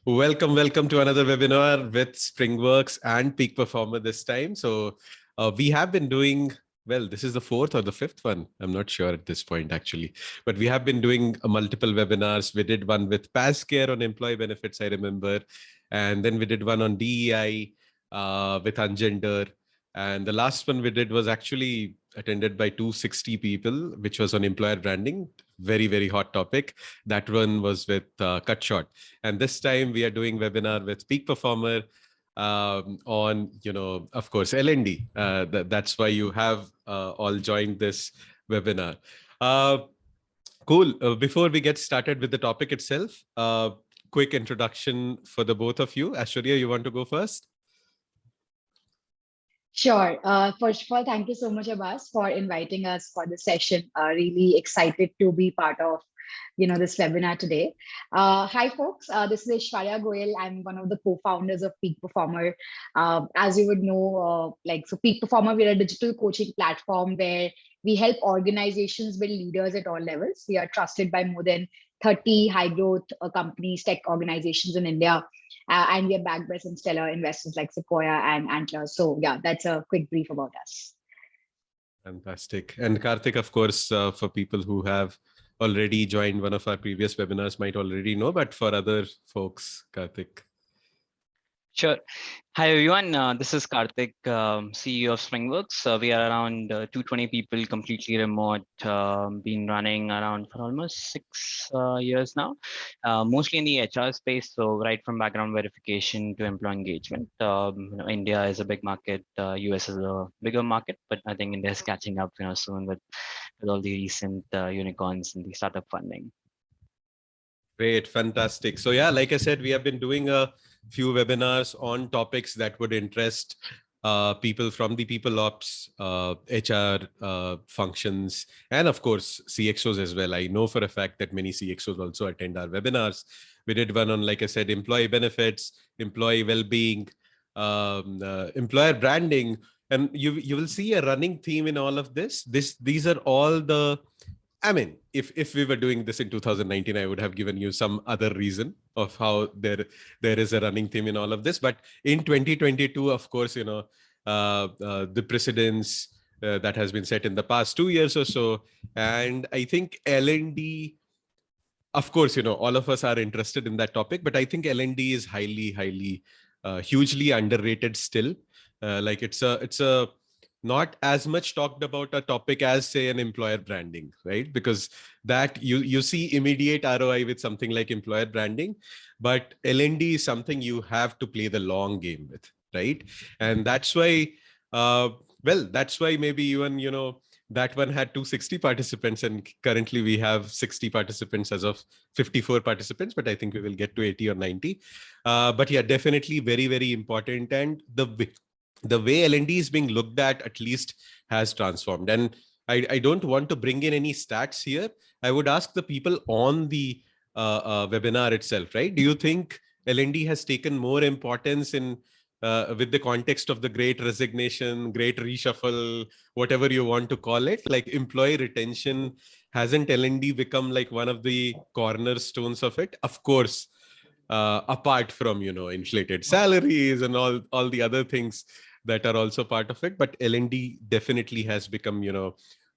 Welcome to another webinar with Springworks and Peakperformer this time. So we have been doing, well, this is the fourth or the fifth one. I'm not sure at this point, actually. But we have been doing multiple webinars. We did one with PASCare on employee benefits, I remember. And then we did one on DEI with Ungender. And the last one we did was actually attended by 260 people, which was on employer branding. Very, very hot topic. That one was with Cutshort. And this time we are doing webinar with Peakperformer on, of course, L&D. That's why you have all joined this webinar. Cool. Before we get started with the topic itself, quick introduction for the both of you. Aishwarya, you want to go first? Sure. First of all, thank you so much, Abbas, for inviting us for the session. Really excited to be part of, this webinar today. Hi, folks. This is Aishwarya Goyal. I'm one of the co-founders of Peakperformer. As you would know, Peakperformer, we're a digital coaching platform where we help organizations build leaders at all levels. We are trusted by more than 30 high-growth companies, tech organizations in India. And we are backed by some stellar investors like Sequoia and Antler. So yeah, that's a quick brief about us. Fantastic. And Karthik, of course, for people who have already joined one of our previous webinars might already know, but for other folks, Karthik. Sure. Hi, everyone. This is Karthik, CEO of Springworks. We are around 220 people, completely remote, been running around for almost 6 years now, mostly in the HR space. So right from background verification to employee engagement. India is a big market. US is a bigger market, but I think India is catching up soon with all the recent unicorns and the startup funding. Great, fantastic. So yeah, like I said, we have been doing a few webinars on topics that would interest people from the people ops, HR functions, and of course, CXOs as well. I know for a fact that many CXOs also attend our webinars. We did one on, like I said, employee benefits, employee well-being, employer branding, and you will see a running theme in all of this. These are all the, I mean, if we were doing this in 2019, I would have given you some other reason of how there is a running theme in all of this. But in 2022, of course, the precedents that has been set in the past 2 years or so, and I think L&D, of course, all of us are interested in that topic, but I think L&D is highly, hugely underrated still. Like it's a not as much talked about a topic as, say, an employer branding, right? Because that you see immediate ROI with something like employer branding, but L&D is something you have to play the long game with, right? And that's why, that's why maybe even, that one had 260 participants, and currently we have 60 participants as of 54 participants, but I think we will get to 80 or 90. But yeah, definitely very, very important. And the way L&D is being looked at least has transformed. And I don't want to bring in any stats here. I would ask the people on the webinar itself, right? Do you think L&D has taken more importance in with the context of the great resignation, great reshuffle, whatever you want to call it, like employee retention? Hasn't L&D become like one of the cornerstones of it? Of course, apart from, inflated salaries and all the other things that are also part of it, but L&D definitely has become,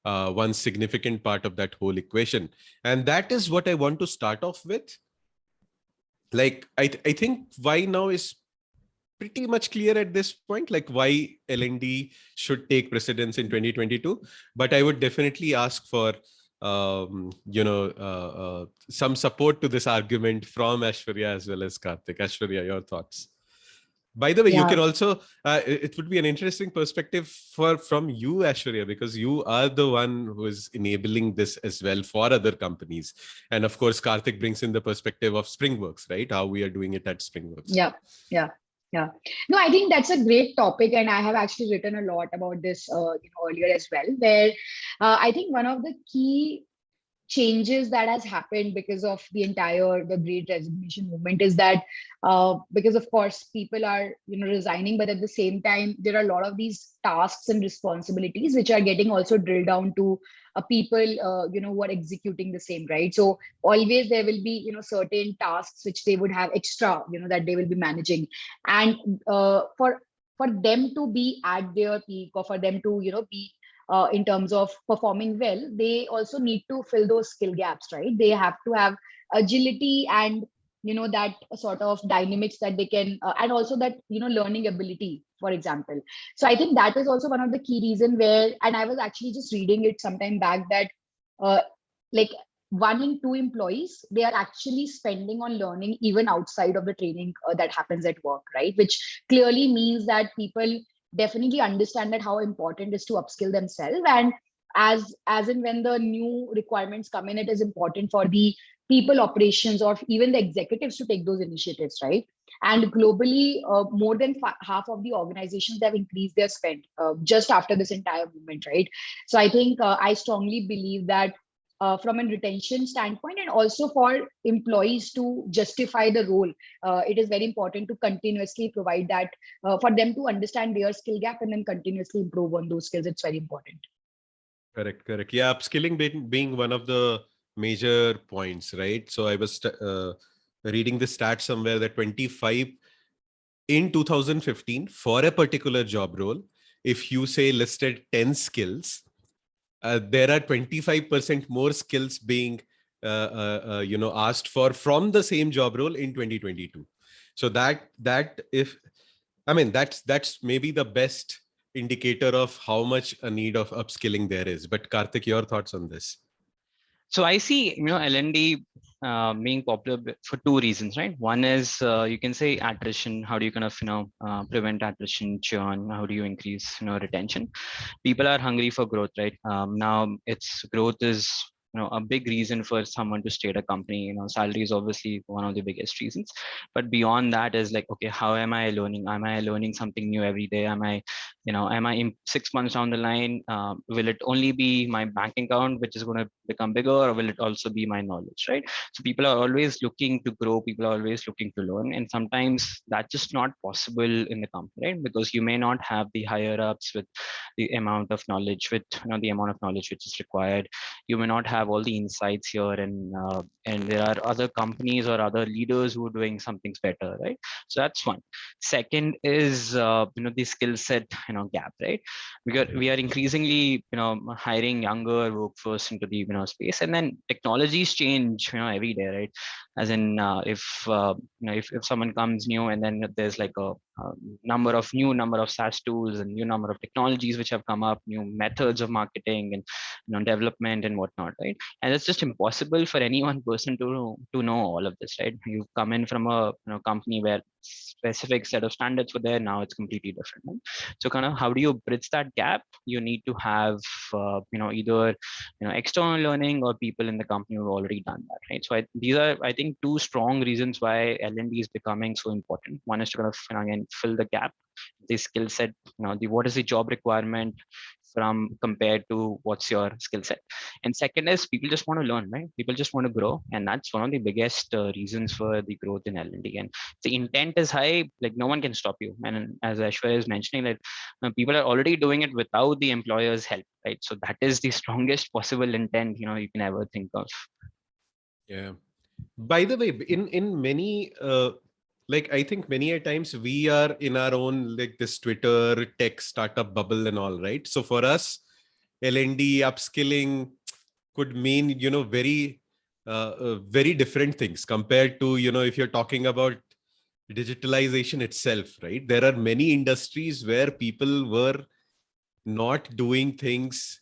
one significant part of that whole equation. And that is what I want to start off with. Like, I think why now is pretty much clear at this point, like why L&D should take precedence in 2022. But I would definitely ask for some support to this argument from Aishwarya as well as Karthik. Aishwarya, your thoughts? By the way, you can also, it would be an interesting perspective from you, Aishwarya, because you are the one who is enabling this as well for other companies. And of course, Karthik brings in the perspective of Springworks, right? How we are doing it at Springworks. Yeah. No, I think that's a great topic. And I have actually written a lot about this earlier as well, where I think one of the key changes that has happened because of the great resignation movement is that because of course people are resigning, but at the same time there are a lot of these tasks and responsibilities which are getting also drilled down to people who are executing the same, right? So always there will be certain tasks which they would have extra that they will be managing, and for them to be at their peak, or for them to be in terms of performing well, they also need to fill those skill gaps, right? They have to have agility and that sort of dynamics that they can and also that learning ability, for example. So I think that is also one of the key reason where, and I was actually just reading it sometime back, that uh, like 1 in 2 employees, they are actually spending on learning even outside of the training that happens at work, right? Which clearly means that people definitely understand that how important it is to upskill themselves. And as and when the new requirements come in, it is important for the people operations or even the executives to take those initiatives, right? And globally, more than half of the organizations have increased their spend just after this entire movement, right? So I think I strongly believe that from a retention standpoint, and also for employees to justify the role, it is very important to continuously provide that for them to understand their skill gap and then continuously improve on those skills. It's very important. Correct. Yeah, upskilling being one of the major points, right? So I was reading the stat somewhere that 25 in 2015 for a particular job role, if you say listed 10 skills, there are 25% more skills being asked for from the same job role in 2022. So that if I mean that's maybe the best indicator of how much a need of upskilling there is. But Karthik, your thoughts on this? So I see, L&D being popular for two reasons, right? One is you can say attrition. How do you kind of prevent attrition, churn? How do you increase retention? People are hungry for growth, right? Now it's growth is a big reason for someone to stay at a company. Salary is obviously one of the biggest reasons, but beyond that is like, okay, how am I learning? Am I learning something new every day? Am I in 6 months down the line, will it only be my bank account which is going to become bigger, or will it also be my knowledge, right? So people are always looking to grow, people are always looking to learn, and sometimes that's just not possible in the company, right? Because you may not have the higher ups with the amount of knowledge, with the amount of knowledge which is required. You may not have all the insights here, and there are other companies or other leaders who are doing something better, right? So that's one. Second is the skill set gap, right? We are increasingly hiring younger workforce into the space, and then technologies change every day, right? As in if someone comes new, and then there's like a number of SaaS tools and new number of technologies which have come up, new methods of marketing and development and whatnot, right? And it's just impossible for any one person to know all of this, right? You've come in from a company where specific set of standards were there, now it's completely different, right? So kind of how do you bridge that gap? You need to have either external learning or people in the company who've already done that, right? So these are, I think, two strong reasons why L&D is becoming so important. One is to kind of again fill the gap, the skill set, what is the job requirement from compared to what's your skill set. And second is people just want to learn, right? People just want to grow, and that's one of the biggest reasons for the growth in L&D. And the intent is high, like no one can stop you. And as Aishwarya is mentioning, that people are already doing it without the employer's help, right? So that is the strongest possible intent you can ever think of. Yeah. By the way, in many like I think many a times we are in our own like this Twitter tech startup bubble and all, right? So for us, L&D upskilling could mean very different things compared to if you're talking about digitalization itself, right? There are many industries where people were not doing things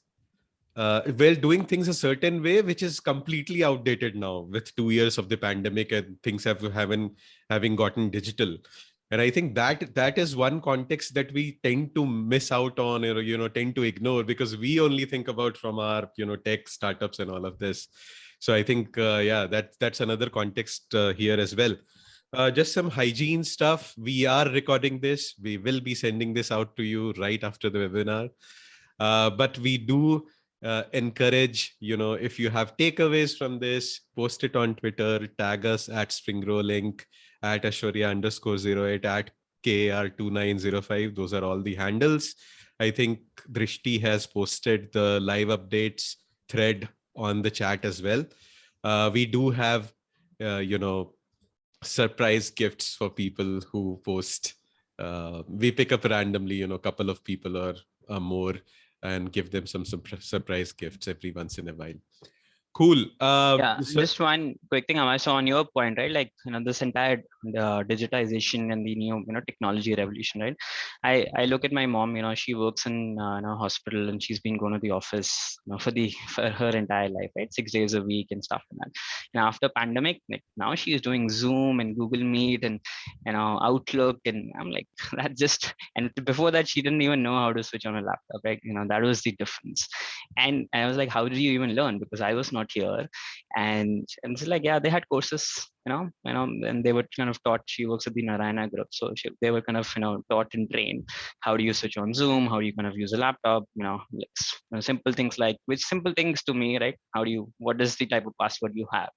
doing things a certain way, which is completely outdated now with 2 years of the pandemic and things having gotten digital. And I think that is one context that we tend to miss out on, or tend to ignore, because we only think about from our tech startups and all of this. So I think that's another context here as well. Just some hygiene stuff. We are recording this. We will be sending this out to you right after the webinar. But we do encourage, if you have takeaways from this, post it on Twitter, tag us at springrolink, at Ashwarya_08, at KR2905. Those are all the handles. I think Drishti has posted the live updates thread on the chat as well. We do have, surprise gifts for people who post. We pick up randomly, a couple of people or more, and give them some surprise gifts every once in a while. Cool. Yeah, So just one quick thing, Amar. So on your point, right? Like, this entire digitization and the new, technology revolution, right? I look at my mom. She works in hospital, and she's been going to the office, for her entire life, right? 6 days a week and stuff like that. And after pandemic, like now she's doing Zoom and Google Meet and Outlook, and I'm like, that just. And before that, she didn't even know how to switch on a laptop, right? That was the difference. And I was like, how did you even learn? Because I was not here. And it's like, yeah, they had courses, and they were kind of taught. She works at the Narayana group, so they were kind of taught and trained how do you switch on Zoom, how do you kind of use a laptop, like, simple things, like which simple things to me, right? What is the type of password you have,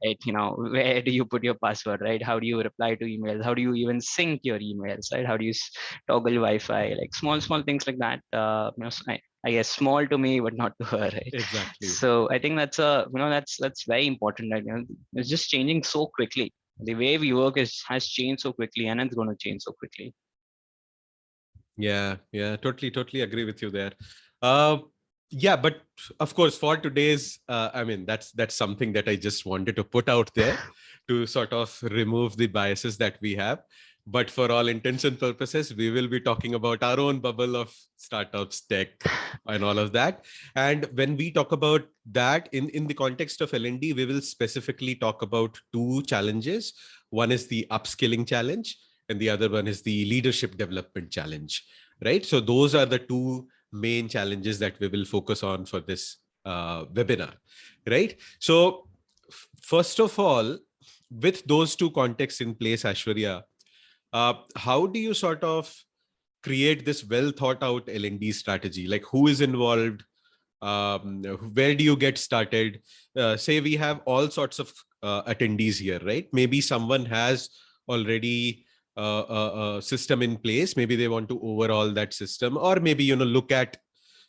right? Where do you put your password, right? How do you reply to emails? How do you even sync your emails, right? How do you toggle Wi-Fi? Like small things like that. I guess small to me, but not to her, right? exactly. So I think that's very important. Like, it's just changing so quickly. The way we work has changed so quickly, and it's going to change so quickly. Yeah, totally agree with you there. Yeah, but of course, for today's, I mean, that's something that I just wanted to put out there to sort of remove the biases that we have. But for all intents and purposes, we will be talking about our own bubble of startups, tech, and all of that. And when we talk about that in the context of L&D, we will specifically talk about two challenges. One is the upskilling challenge, and the other one is the leadership development challenge, right? So those are the two main challenges that we will focus on for this webinar, right? So first of all, with those two contexts in place, Ashwarya, how do you sort of create this well thought out L&D strategy? Like, who is involved? Where do you get started? Say we have all sorts of attendees here, right? Maybe someone has already a system in place. Maybe they want to overhaul that system, or maybe, look at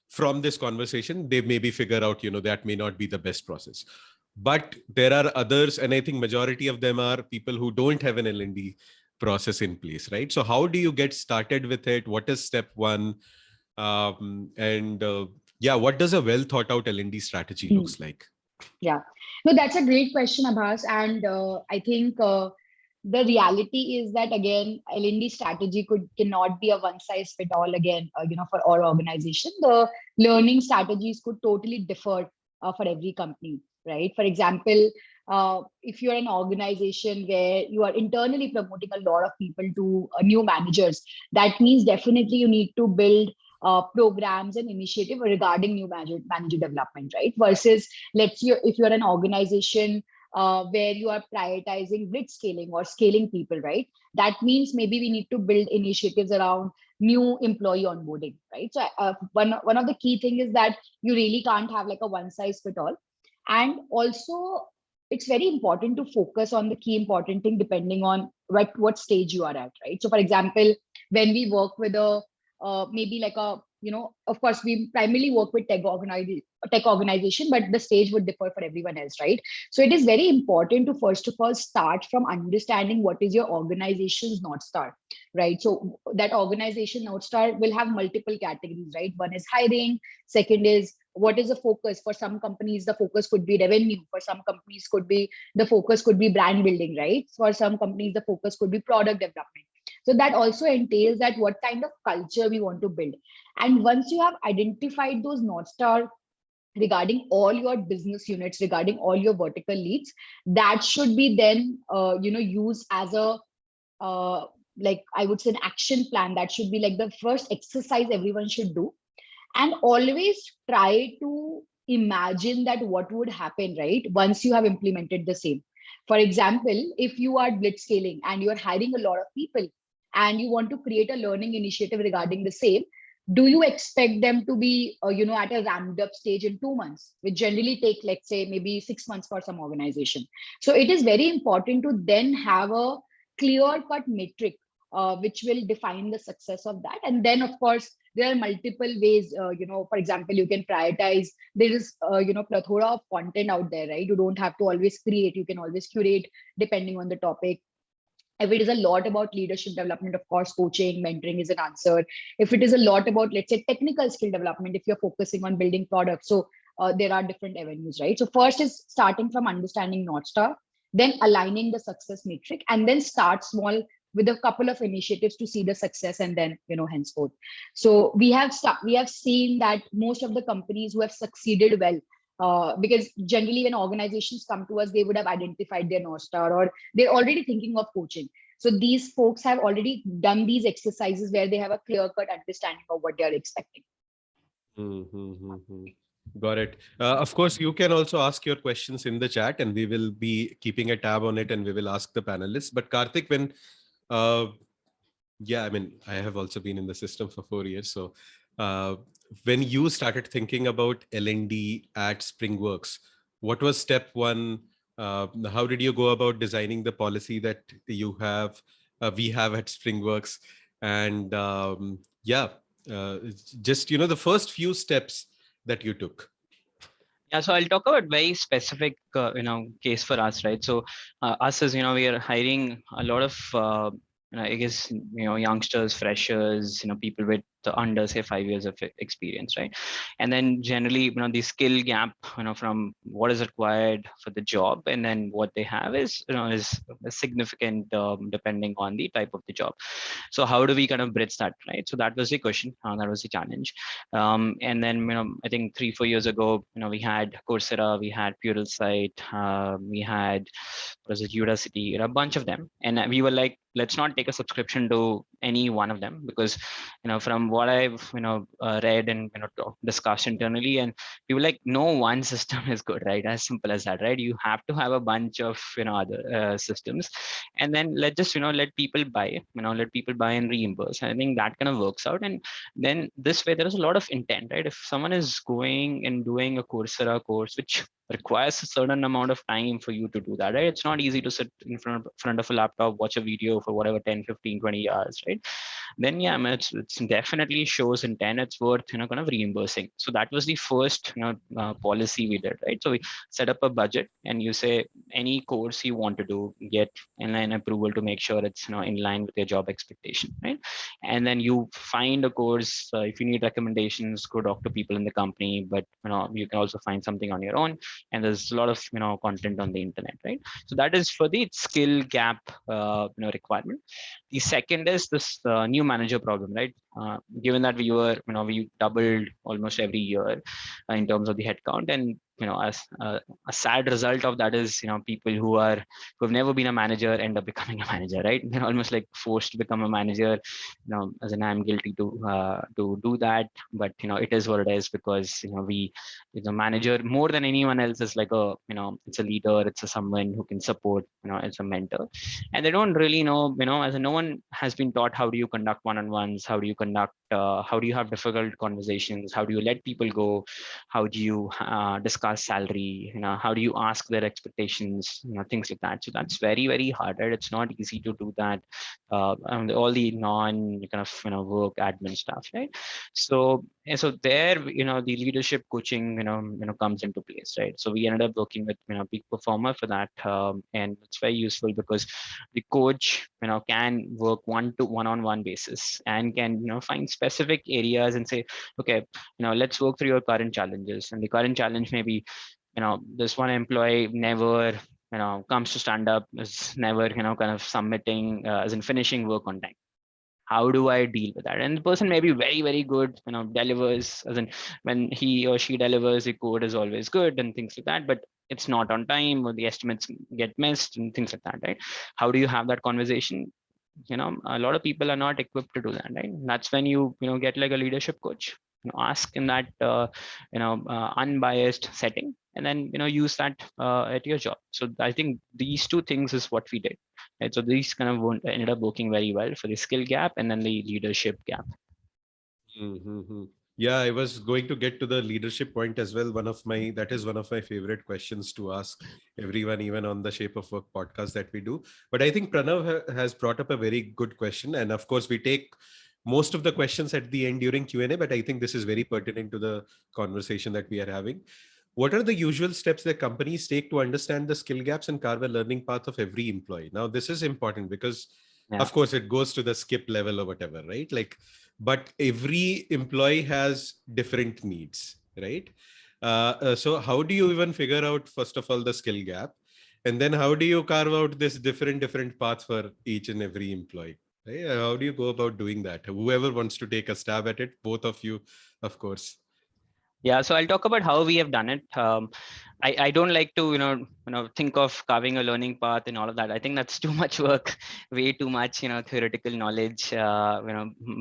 from this conversation, they maybe figure out, that may not be the best process. But there are others, and I think majority of them are people who don't have an L&D process in place, right? So how do you get started with it? What is step one? And yeah, what does a well thought out L&D strategy looks like? Yeah, no, that's a great question, Abbas. And I think the reality is that, again, L&D strategy cannot be a one size fit all, again, for all organization. The learning strategies could totally differ for every company, right? For example, if you're an organization where you are internally promoting a lot of people to new managers, that means definitely you need to build programs and initiative regarding new manager development, right? Versus, if you're an organization where you are prioritizing blitz scaling or scaling people, right? That means maybe we need to build initiatives around new employee onboarding, right? So one of the key thing is that you really can't have like a one size fit all. And also, it's very important to focus on the key important thing depending on what stage you are at, right? So for example, when we work with a maybe like a, of course, we primarily work with tech organization, but the stage would differ for everyone else, right? So it is very important to first of all start from understanding what is your organization's North Star, right? So that organization North Star will have multiple categories, right? One is hiring. Second is, what is the focus? For some companies, the focus could be revenue. For some companies, the focus could be brand building, right? For some companies, the focus could be product development. So that also entails that what kind of culture we want to build. And once you have identified those North Star regarding all your business units, regarding all your vertical leads, that should be then, used as a, like I would say, an action plan. That should be like the first exercise everyone should do. And always try to imagine that what would happen, right? Once you have implemented the same. For example, if you are blitzscaling and you're hiring a lot of people and you want to create a learning initiative regarding the same, do you expect them to be at a ramped up stage in 2 months, which generally take, let's say, maybe 6 months for some organization? So it is very important to then have a clear cut metric which will define the success of that. And then of course there are multiple ways, for example, you can prioritize. There is plethora of content out there, right? You don't have to always create, you can always curate depending on the topic. If it is a lot about leadership development, of course, coaching, mentoring is an answer. If it is a lot about, let's say, technical skill development, if you're focusing on building products, so there are different avenues, right? So first is starting from understanding North Star, then aligning the success metric, and then start small with a couple of initiatives to see the success, and then henceforth. So we have seen that most of the companies who have succeeded well, because generally when organizations come to us, they would have identified their North Star, or they're already thinking of coaching. So these folks have already done these exercises where they have a clear-cut understanding of what they're expecting. Mm-hmm. Got it. Of course, you can also ask your questions in the chat, and we will be keeping a tab on it, and we will ask the panelists. But Karthik, when I mean, I have also been in the system for 4 years. So when you started thinking about L&D at Springworks, what was step one? How did you go about designing the policy that we have at Springworks? And just, the first few steps that you took. Yeah, so I'll talk about very specific, case for us, right? So us as, we are hiring a lot of, I guess, youngsters, freshers, people with under, say, 5 years of experience, right? And then generally, the skill gap, from what is required for the job and then what they have is significant depending on the type of the job. So how do we kind of bridge that, right? So that was the question, that was the challenge. And then, I think 3-4 years ago, we had Coursera, we had Pluralsight, we had, what was it, Udacity, a bunch of them. And we were like, let's not take a subscription to any one of them, because, from what I've, read and, discussed internally, and people like, no one system is good, right? As simple as that, right? You have to have a bunch of, other systems, and then let people buy, let people buy and reimburse. I think that kind of works out. And then this way, there is a lot of intent, right? If someone is going and doing a Coursera course, which requires a certain amount of time for you to do that, right? It's not easy to sit in front of a laptop, watch a video for whatever 10, 15, 20 hours, right? Then yeah, I mean, it's definitely shows intent. It's worth kind of reimbursing. So that was the first policy we did, right? So we set up a budget, and you say any course you want to do, get inline approval to make sure it's in line with your job expectation, right? And then you find a course. If you need recommendations, go talk to people in the company, but you can also find something on your own. And there's a lot of content on the internet, right? So that is for the skill gap requirement. The second is this new manager problem, right? Given that we doubled almost every year in terms of the headcount, and as a sad result of that is people who have never been a manager end up becoming a manager, right? They're almost like forced to become a manager. As in, I'm guilty to do that, but it is what it is, because we, the manager more than anyone else is like a it's a leader, it's someone who can support, it's a mentor, and they don't really know, as in, no one has been taught how do you conduct one-on-ones, how do you conduct how do you have difficult conversations, how do you let people go, how do you discuss salary, how do you ask their expectations, things like that. So that's very, very hard, right? It's not easy to do that, and all the non kind of work admin stuff, right? So there the leadership coaching comes into place, right? So we ended up working with Peakperformer for that, and it's very useful because the coach can work one-on-one basis, and can find specific areas and say, okay, let's work through your current challenges. And the current challenge may be this one employee never comes to stand up, is never kind of submitting as in finishing work on time. How do I deal with that? And the person may be very, very good, delivers, as in when he or she delivers, the code is always good and things like that, but it's not on time, or the estimates get missed and things like that, right? How do you have that conversation? A lot of people are not equipped to do that, right? That's when you get like a leadership coach, ask in that unbiased setting, and then use that at your job. So I think these two things is what we did, right? So these kind of ended up working very well for the skill gap and then the leadership gap. Mm-hmm. Yeah, I was going to get to the leadership point as well. That is one of my favorite questions to ask everyone, even on the Shape of Work podcast that we do. But I think Pranav has brought up a very good question. And of course, we take most of the questions at the end during Q&A, but I think this is very pertinent to the conversation that we are having. What are the usual steps that companies take to understand the skill gaps and carve a learning path of every employee? Now, this is important because, Yeah. of course, it goes to the skip level or whatever, right? Like, but every employee has different needs, right? So how do you even figure out, first of all, the skill gap? And then how do you carve out this different paths for each and every employee? Right? How do you go about doing that? Whoever wants to take a stab at it, both of you, of course. Yeah, so I'll talk about how we have done it. I don't like to think of carving a learning path and all of that. I think that's too much work, way too much theoretical knowledge,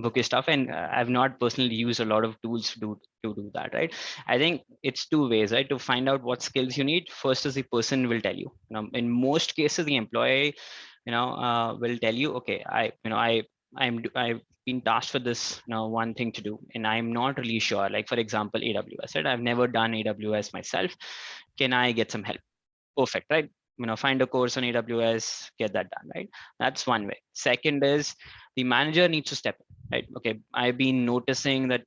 bookish stuff, and I've not personally used a lot of tools to do that. Right? I think it's two ways, right? To find out what skills you need. First is the person will tell you. In most cases, the employee will tell you, okay, I've been tasked for this one thing to do, and I'm not really sure. Like, for example, AWS, right? I've never done AWS myself. Can I get some help? Perfect, right? Find a course on AWS, get that done, right? That's one way. Second is the manager needs to step in, right? Okay, I've been noticing that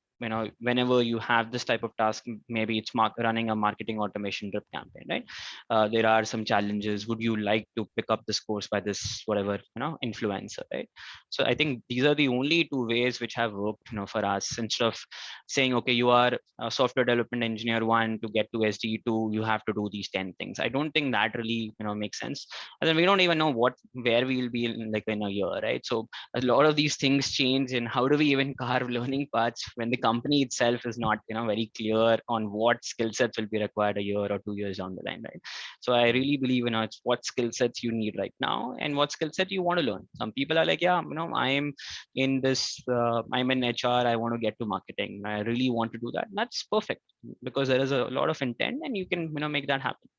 whenever you have this type of task, maybe it's running a marketing automation drip campaign, right? There are some challenges. Would you like to pick up this course by this whatever influencer, right? So I think these are the only two ways which have worked for us. Instead of saying, okay, you are a software development engineer one, to get to SD2 you have to do these 10 things. I don't think that really makes sense. And then we don't even know where we will be in a year, right? So a lot of these things change, and how do we even carve learning paths when the company itself is not very clear on what skill sets will be required a year or 2 years down the line, right? So I really believe it's what skill sets you need right now and what skill set you want to learn. Some people are like, yeah, I am in this I'm in HR, I want to get to marketing, I really want to do that. That's perfect, because there is a lot of intent and you can make that happen.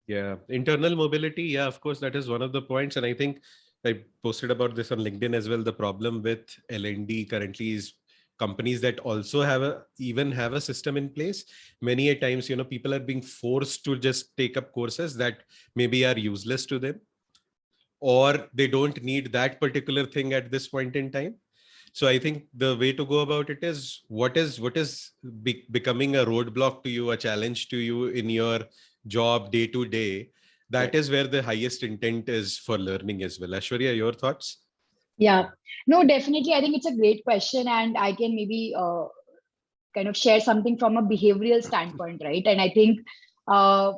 Yeah, internal mobility. Yeah, of course, that is one of the points. And I think I posted about this on LinkedIn as well. The problem with L&D currently is companies that also even have a system in place. Many a times, people are being forced to just take up courses that maybe are useless to them, or they don't need that particular thing at this point in time. So I think the way to go about it is what is becoming a roadblock to you, a challenge to you in your job day to day. That Right. is where the highest intent is for learning as well. Aishwarya, your thoughts? Yeah, no, definitely. I think it's a great question, and I can maybe kind of share something from a behavioral standpoint, right? And I think, uh,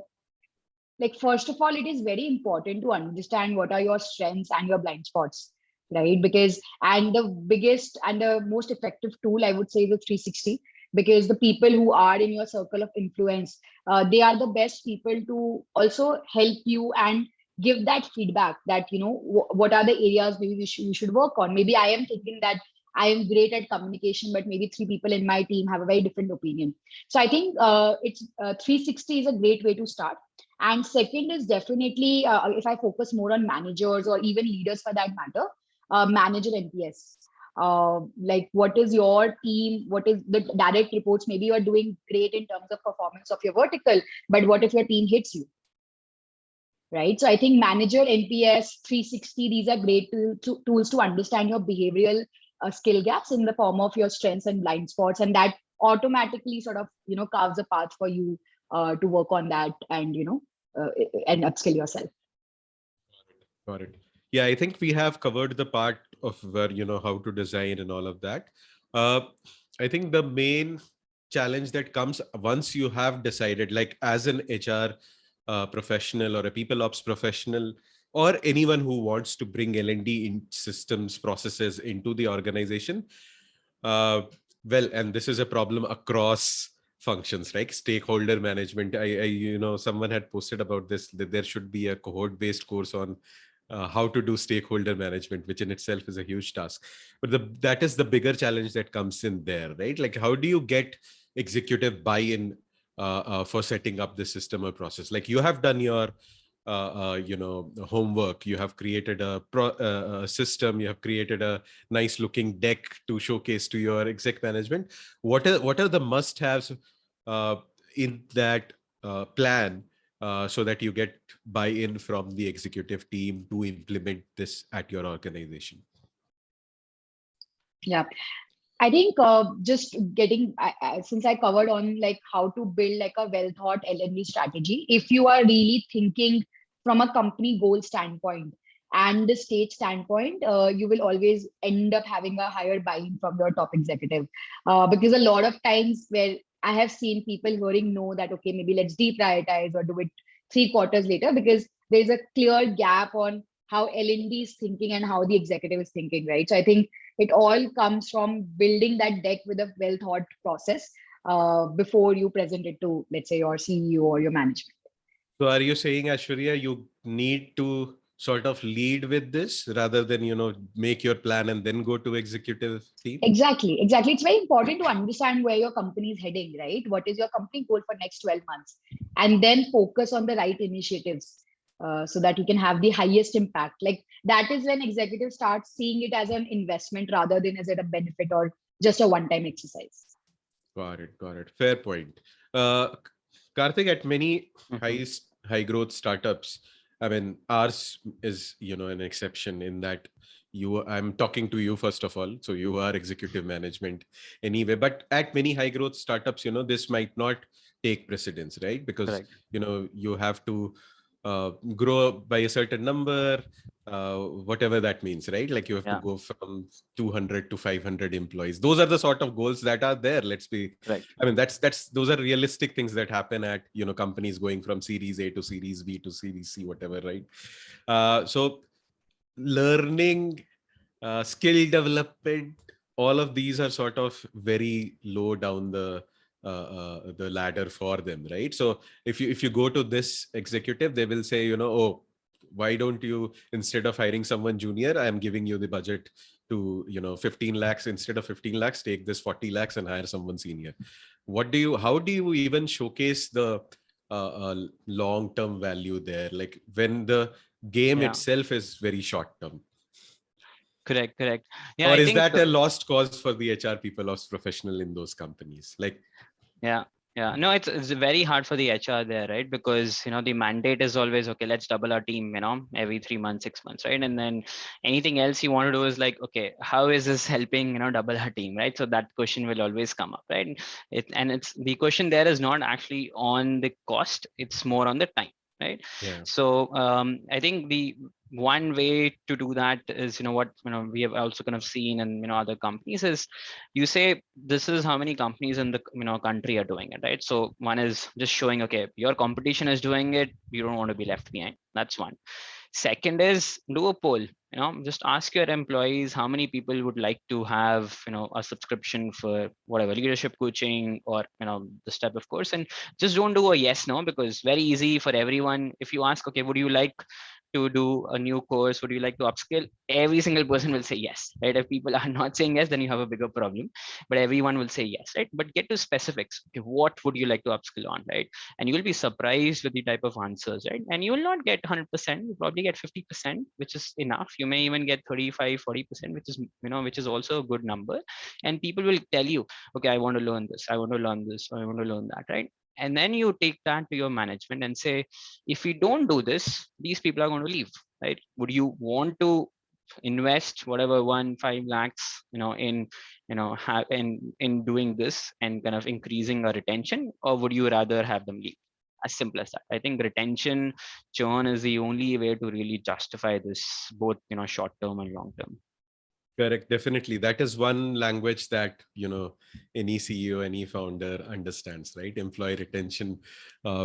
like, first of all, it is very important to understand what are your strengths and your blind spots, right? Because, and the biggest and the most effective tool, I would say, is the 360, because the people who are in your circle of influence, they are the best people to also help you and give that feedback that, what are the areas maybe we should work on. Maybe I am thinking that I am great at communication, but maybe three people in my team have a very different opinion. So I think it's 360 is a great way to start. And second is definitely, if I focus more on managers or even leaders for that matter, manager NPS. Like, what is your team? What is the direct reports? Maybe you are doing great in terms of performance of your vertical, but what if your team hates you? Right. So I think manager NPS 360, these are great tools to understand your behavioral skill gaps in the form of your strengths and blind spots. And that automatically sort of, carves a path for you to work on that and, and upskill yourself. Got it. Yeah, I think we have covered the part of where, how to design and all of that. Uh, I think the main challenge that comes once you have decided, like as an HR professional or a people ops professional, or anyone who wants to bring L&D in systems, processes into the organization. Well, and this is a problem across functions, right? Stakeholder management. Someone had posted about this, that there should be a cohort-based course on how to do stakeholder management, which in itself is a huge task. But that is the bigger challenge that comes in there, right? Like, how do you get executive buy-in for setting up the system or process? Like, you have done your homework. You have created a system. You have created a nice looking deck to showcase to your exec management. What are the must-haves in that plan, so that you get buy-in from the executive team to implement this at your organization? Yeah. I think just getting since I covered on like how to build like a well thought L&D strategy. If you are really thinking from a company goal standpoint and the state standpoint, you will always end up having a higher buy-in from your top executive. Because a lot of times where I have seen people hearing no, that okay, maybe let's deprioritize or do it 3 quarters later, because there's a clear gap on how L&D is thinking and how the executive is thinking, right? So I think it all comes from building that deck with a well thought process before you present it to, let's say, your CEO or your management. So are you saying, Aishwarya, you need to sort of lead with this rather than, make your plan and then go to executive team? Exactly. It's very important to understand where your company is heading, right? What is your company goal for next 12 months? And then focus on the right initiatives so that you can have the highest impact. Like that is when executives start seeing it as an investment rather than as a benefit or just a one-time exercise. Got it. Fair point. Karthik, at many high growth startups, I mean, ours is, an exception in that I'm talking to you first of all. So you are executive management anyway, but at many high growth startups, this might not take precedence, right? Because, Correct. you have to grow by a certain number, whatever that means, right? Like you have to go from 200 to 500 employees. Those are the sort of goals that are there. Let's be, Right. I mean, those are realistic things that happen at, companies going from Series A to Series B to Series C, whatever, right? So learning, skill development, all of these are sort of very low down the ladder for them, right? So if you go to this executive, they will say, oh, why don't you, instead of hiring someone junior, I am giving you the budget to 15 lakhs. Instead of 15 lakhs, take this 40 lakhs and hire someone senior. How do you even showcase the long-term value there, like when the game itself is very short term? Correct. Yeah, Or I is think that a lost cause for the HR people or professional in those companies? Like, no, it's very hard for the HR there, right? Because the mandate is always okay, let's double our team, every 3 months, 6 months, right? And then anything else you want to do is like, okay, how is this helping double our team, right? So that question will always come up, right? It's the question there is not actually on the cost, it's more on the time, right? So I think the one way to do that is what we have also kind of seen in other companies is, you say this is how many companies in the country are doing it, right? So one is just showing, okay, your competition is doing it, you don't want to be left behind. That's one. Second is do a poll, just ask your employees how many people would like to have a subscription for whatever leadership coaching or this type of course. And just don't do a yes no, because very easy for everyone. If you ask, okay, would you like to do a new course, would you like to upskill, every single person will say yes, right? If people are not saying yes, then you have a bigger problem, but everyone will say yes, right? But get to specifics. Okay, what would you like to upskill on, right? And you will be surprised with the type of answers, right? And you will not get 100%, you probably get 50%, which is enough. You may even get 35-40%, which is which is also a good number. And people will tell you, okay, I want to learn this, I want to learn this, I want to learn that, right? And then you take that to your management and say, if we don't do this, these people are going to leave, right? Would you want to invest whatever 5 lakhs in in doing this and kind of increasing our retention, or would you rather have them leave? As simple as that. I think retention churn is the only way to really justify this, both short term and long term. correct, definitely. That is one language that any CEO, any founder understands, right? Employee retention,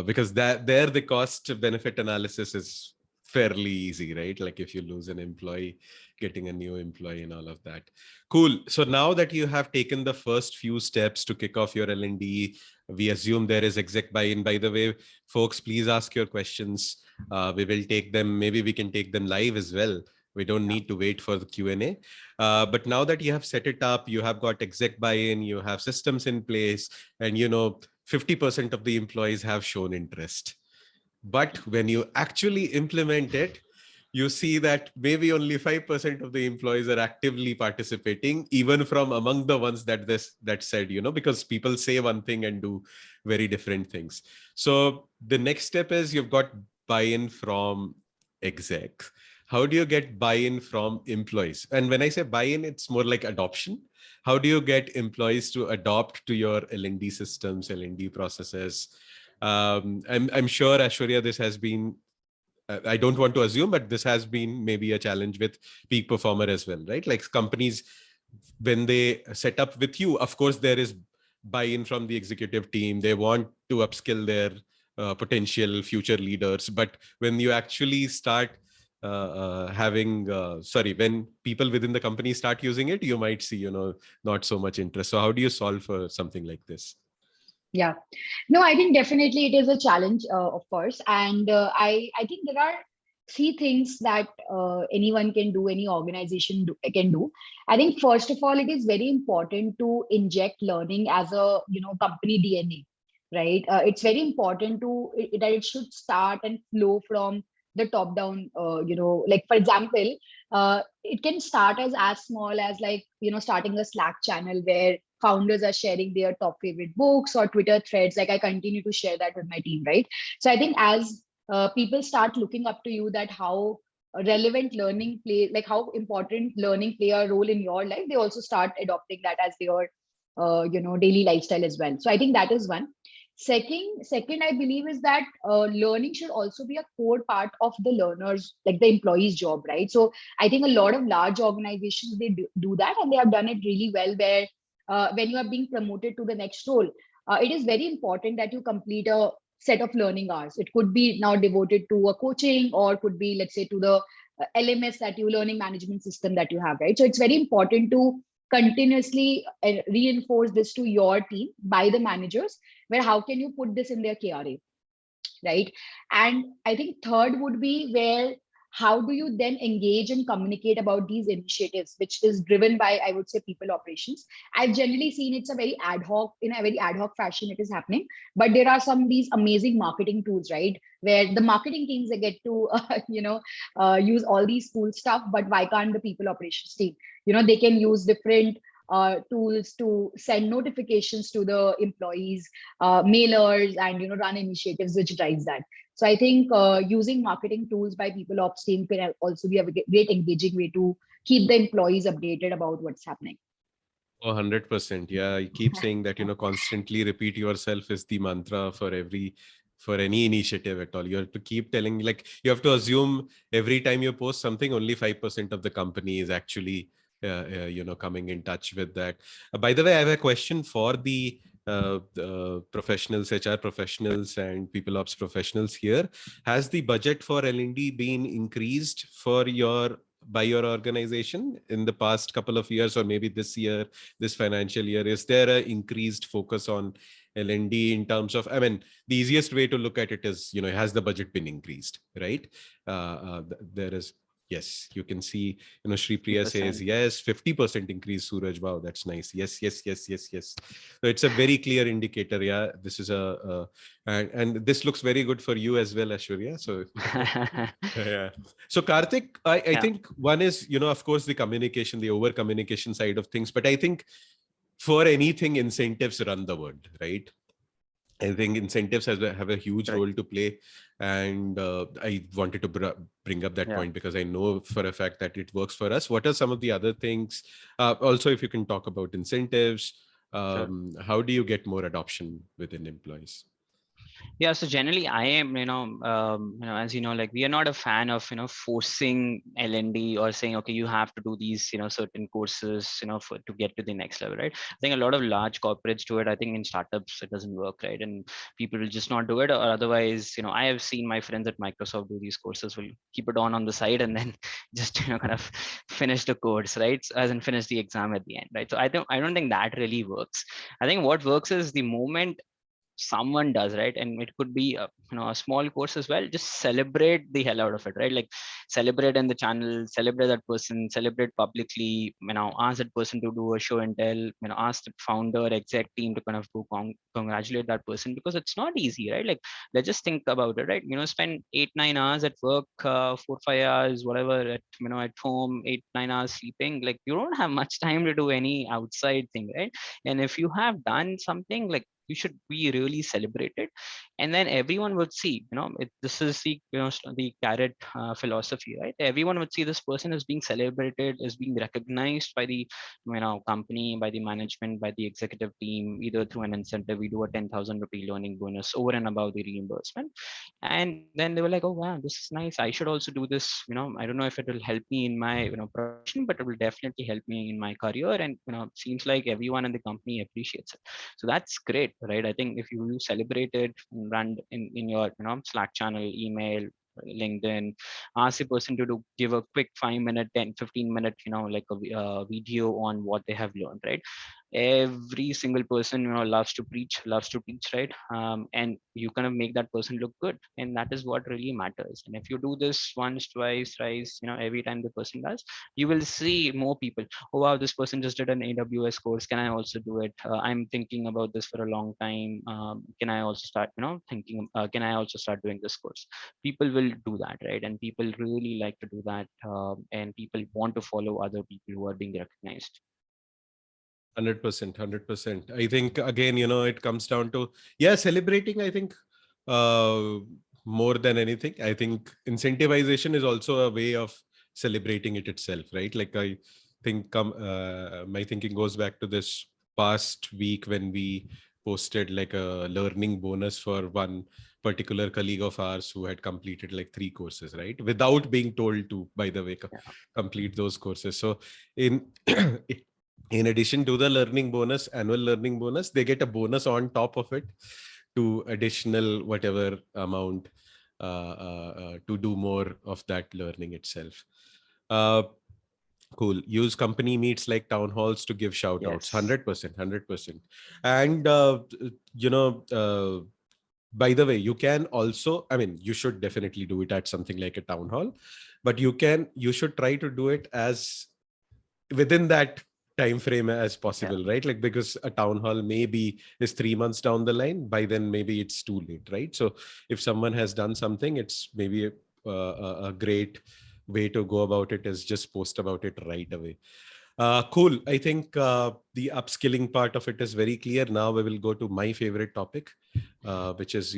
because there the cost benefit analysis is fairly easy, right? Like if you lose an employee, getting a new employee and all of that. Cool. So now that you have taken the first few steps to kick off your L&D, we assume there is exec buy-in. By the way, folks, please ask your questions. We will take them. Maybe we can take them live as well. We don't need to wait for the Q&A. But now that you have set it up, you have got exec buy-in, you have systems in place, and 50% of the employees have shown interest. But when you actually implement it, you see that maybe only 5% of the employees are actively participating, even from among the ones that said, because people say one thing and do very different things. So the next step is you've got buy-in from execs. How do you get buy-in from employees? And when I say buy-in, it's more like adoption. How do you get employees to adopt to your L&D systems, L&D processes? I'm sure, Aishwarya, this has been, I don't want to assume, but this has been maybe a challenge with Peakperformer as well, right? Like companies, when they set up with you, of course, there is buy-in from the executive team. They want to upskill their potential future leaders. But when you actually start when people within the company start using it, you might see, not so much interest. So how do you solve for something like this? Yeah, no, I think definitely it is a challenge, of course. And I think there are three things that anyone can do, any organization can do. I think first of all, it is very important to inject learning as a company DNA, right? It's very important that it should start and flow from the top down. Like for example, it can start as small as like starting a Slack channel where founders are sharing their top favorite books or Twitter threads. Like I continue to share that with my team, right? So I think as people start looking up to you, that how relevant learning play, like how important learning play a role in your life, they also start adopting that as their daily lifestyle as well. So I think that is one. Second, I believe is that learning should also be a core part of the learners, like the employee's job, right? So I think a lot of large organizations, they do that, and they have done it really well, where when you are being promoted to the next role, it is very important that you complete a set of learning hours. It could be now devoted to a coaching, or could be, let's say, to the LMS, that you learning management system that you have, right? So it's very important to continuously reinforce this to your team by the managers, where how can you put this in their KRA, right? And I think third would be where how do you then engage and communicate about these initiatives, which is driven by, I would say, people operations. I've generally seen it's a very ad hoc, in a very ad hoc fashion it is happening, but there are some these amazing marketing tools, right, where the marketing teams, they get to use all these cool stuff, but why can't the people operations team, they can use different tools to send notifications to the employees, mailers, and run initiatives which drives that. So I think using marketing tools by people ops team can also be a great engaging way to keep the employees updated about what's happening. Oh, 100%. Yeah, I keep saying that, constantly repeat yourself is the mantra for any initiative at all. You have to keep telling, like, you have to assume every time you post something, only 5% of the company is actually, coming in touch with that. By the way, I have a question for the professionals, HR professionals and people ops professionals here. Has the budget for L&D been increased by your organization in the past couple of years, or maybe this year, this financial year? Is there an increased focus on L&D in terms of, I mean, the easiest way to look at it is, has the budget been increased, right? There is, yes, you can see, Shri Priya says, yes, 50% increase, Suraj. Wow, that's nice. Yes. So it's a very clear indicator. Yeah, this is and this looks very good for you as well, Aishwarya. So yeah. So Karthik, I think one is, of course, the communication, the over communication side of things, but I think for anything, incentives run the world, right? I think incentives have a huge role to play. And I wanted to bring up that point because I know for a fact that it works for us. What are some of the other things? Also, if you can talk about incentives, how do you get more adoption within employees? Yeah, so generally I am, as like we are not a fan of, forcing L&D or saying, okay, you have to do these, certain courses, to get to the next level, right? I think a lot of large corporates do it. I think in startups, it doesn't work, right? And people will just not do it. Or otherwise, I have seen my friends at Microsoft do these courses, will keep it on the side and then just, kind of finish the course, right? As in finish the exam at the end, right? So I don't think that really works. I think what works is the moment someone does, right? And it could be a small course as well. Just celebrate the hell out of it, right? Like celebrate in the channel, celebrate that person, celebrate publicly, ask that person to do a show and tell, ask the founder, exec team to kind of go congratulate that person, because it's not easy, right? Like let's just think about it, right? Spend 8-9 hours at work, 4-5 hours, whatever, at at home, 8-9 hours sleeping. Like you don't have much time to do any outside thing, right? And if you have done something, like you should be really celebrated, and then everyone would see, this is the the carrot philosophy, right? Everyone would see this person is being celebrated, is being recognized by the company, by the management, by the executive team, either through an incentive. We do a 10,000 rupee learning bonus over and above the reimbursement. And then they were like, oh wow, this is nice, I should also do this. I don't know if it will help me in my profession, but it will definitely help me in my career. And seems like everyone in the company appreciates it. So that's great, right? I think if you celebrate it, run in your Slack channel, email, LinkedIn, ask the person to give a quick 5 minute, 10-15 minute, like a video on what they have learned, right? Every single person loves to preach, loves to teach, right? And you kind of make that person look good, and that is what really matters. And if you do this once, twice, thrice, every time the person does, you will see more people. Oh wow, this person just did an AWS course, can I also do it? I'm thinking about this for a long time. Can I also start thinking, can I also start doing this course? People will do that, right? And people really like to do that, and people want to follow other people who are being recognized. 100%, 100%. I think again, it comes down to, celebrating. I think more than anything, I think incentivization is also a way of celebrating it itself, right? Like I think my thinking goes back to this past week when we posted like a learning bonus for one particular colleague of ours who had completed like 3 courses, right? Without being told to, by the way, complete those courses. So in in addition to the annual learning bonus, they get a bonus on top of it to additional whatever amount to do more of that learning itself. Cool. Use company meets like town halls to give shout outs. Yes. 100%, 100%. And, by the way, you can also, I mean, you should definitely do it at something like a town hall, but you should try to do it as within that time frame as possible, right? Like, because a town hall maybe is 3 months down the line, by then maybe it's too late, right? So if someone has done something, it's maybe a great way to go about it is just post about it right away. Cool. I think the upskilling part of it is very clear. Now we will go to my favorite topic, which is,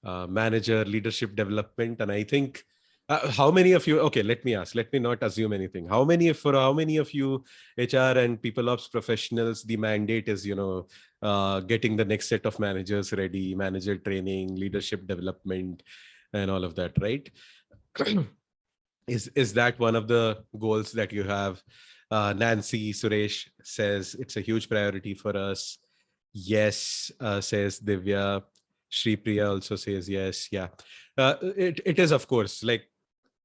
manager leadership development. And I think how many of you, okay, let me not assume anything. How many of you HR and people ops professionals, the mandate is, getting the next set of managers ready, manager training, leadership development, and all of that, right? Is that one of the goals that you have? Nancy Suresh says it's a huge priority for us. Yes, says Divya. Shri Priya also says yes. Yeah, it is, of course, like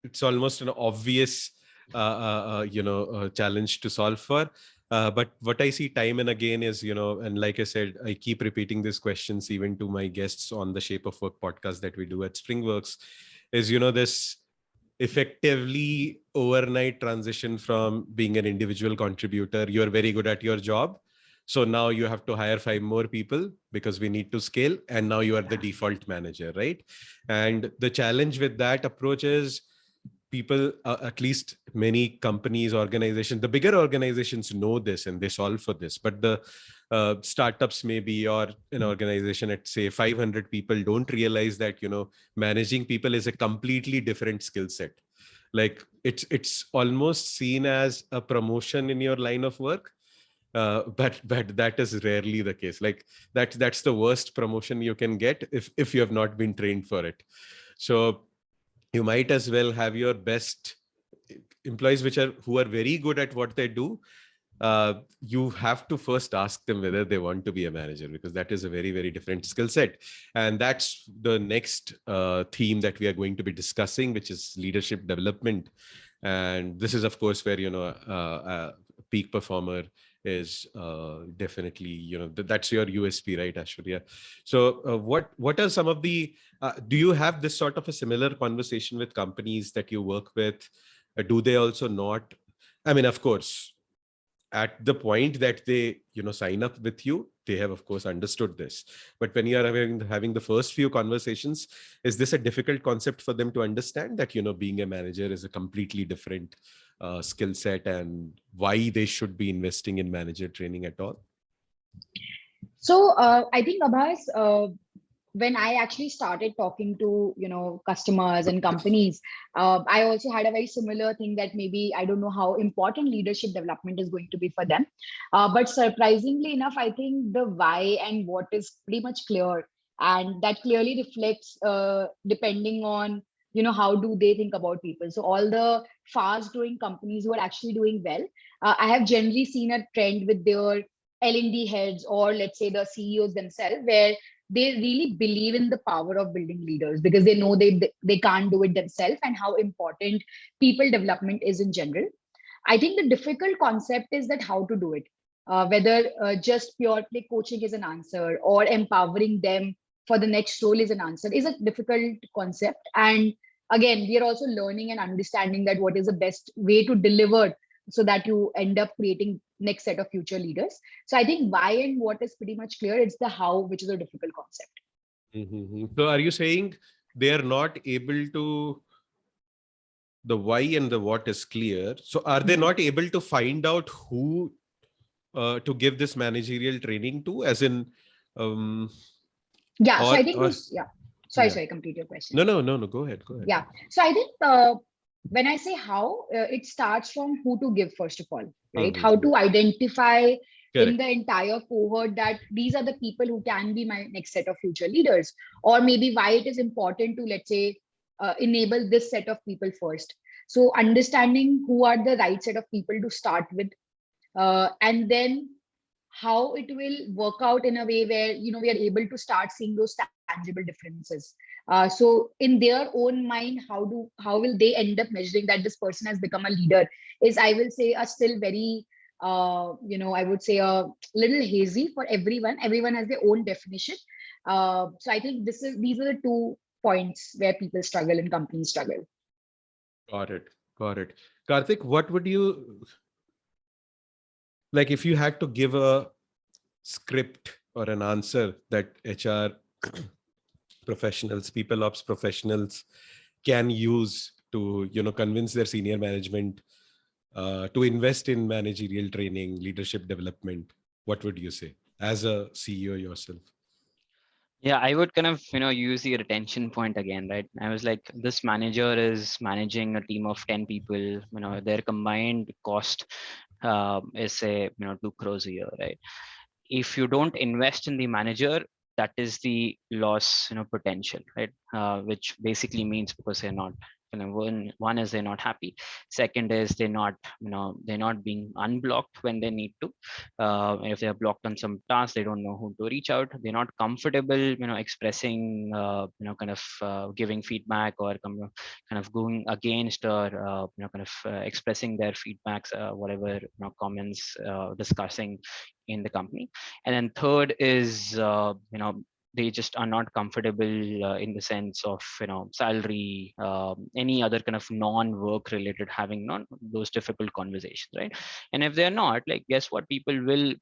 it's almost an obvious challenge to solve for. But what I see time and again is, and like I said, I keep repeating these questions even to my guests on the Shape of Work podcast that we do at Springworks, is, this effectively overnight transition from being an individual contributor. You're very good at your job, so now you have to hire 5 more people because we need to scale, and now you are the default manager, right? And the challenge with that approach is people, at least many companies, organizations, the bigger organizations know this and they solve for this, but the startups maybe, or an organization at say 500 people, don't realize that managing people is a completely different skill set. Like it's almost seen as a promotion in your line of work, but that is rarely the case. Like that's the worst promotion you can get if you have not been trained for it. So you might as well have your best employees who are very good at what they do. You have to first ask them whether they want to be a manager, because that is a very, very different skill set. And that's the next theme that we are going to be discussing, which is leadership development. And this is, of course, where Peakperformer is definitely, that's your USP, right, Ashwarya? So what are some of the, do you have this sort of a similar conversation with companies that you work with? Do they also not, I mean, of course, at the point that they sign up with you, they have of course understood this, but when you are having the first few conversations, is this a difficult concept for them to understand, that being a manager is a completely different skill set, and why they should be investing in manager training at all? So I think, Abbas, when I actually started talking to customers and companies, I also had a very similar thing, that maybe I don't know how important leadership development is going to be for them, but surprisingly enough, I think the why and what is pretty much clear, and that clearly reflects depending on how do they think about people. So all the fast growing companies who are actually doing well, I have generally seen a trend with their L&D heads, or let's say the CEOs themselves, where they really believe in the power of building leaders, because they know they can't do it themselves, and how important people development is in general. I think the difficult concept is that how to do it, whether just pure play coaching is an answer, or empowering them for the next role is an answer, is a difficult concept. And again, we are also learning and understanding that what is the best way to deliver, so that you end up creating next set of future leaders. So I think why and what is pretty much clear. It's the how, which is a difficult concept. So are you saying they are not able to, the why and the what is clear, so are they not able to find out who to give this managerial training to, as in Yeah, so I think or this, yeah. Sorry, yeah. complete your question. No, go ahead. Yeah, so I think when I say how, it starts from who to give, first of all, right? How to identify in the entire cohort that these are the people who can be my next set of future leaders, or maybe why it is important to, let's say, enable this set of people first. So understanding who are the right set of people to start with, and then how it will work out in a way where we are able to start seeing those tangible differences. So in their own mind, how will they end up measuring that this person has become a leader, is, I will say, a still very I would say a little hazy for everyone. Everyone has their own definition. So I think these are the 2 points where people struggle and companies struggle. Got it. Karthik, what would you, like, if you had to give a script or an answer that HR professionals, people ops professionals can use to convince their senior management to invest in managerial training, leadership development, what would you say as a CEO yourself? Yeah, I would kind of, use the retention point again, right? I was like, this manager is managing a team of 10 people, their combined cost is say, 2 crores a year, right? If you don't invest in the manager, that is the loss, potential, right? Which basically means, because they're not, one is they're not happy. Second is they're not being unblocked when they need to. If they're blocked on some task, they don't know who to reach out. They're not comfortable, expressing, giving feedback, or kind of going against, or expressing their feedbacks, whatever comments, discussing in the company. And then third is they just are not comfortable in the sense of salary, any other kind of non-work related, having non those difficult conversations, right? And if they're not, like, guess what, people will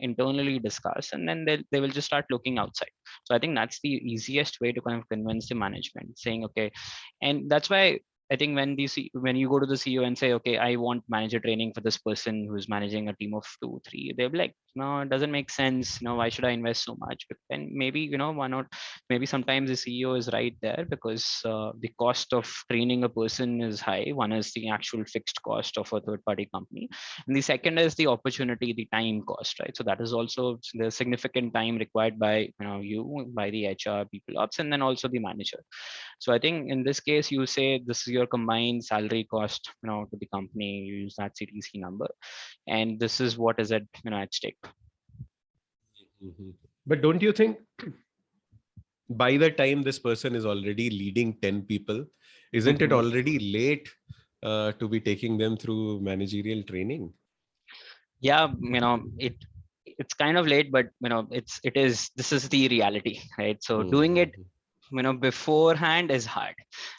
internally discuss, and then they will just start looking outside. So I think that's the easiest way to kind of convince the management, saying okay. And that's why I think when you go to the CEO and say, okay, I want manager training for this person who's managing a team of 2, 3, they'll be like, no, it doesn't make sense. Why should I invest so much? But then maybe, why not? Maybe sometimes the CEO is right there, because the cost of training a person is high. One is the actual fixed cost of a third party company. And the second is the opportunity, the time cost, right? So that is also the significant time required by, by the HR, people ops, and then also the manager. So I think in this case, you say this is your combined salary cost, to the company. You use that CTC number, and this is what is at stake. But don't you think by the time this person is already leading 10 people, isn't it already late to be taking them through managerial training? Yeah, it's kind of late, but this is the reality, right? So doing it Mhm. beforehand is hard,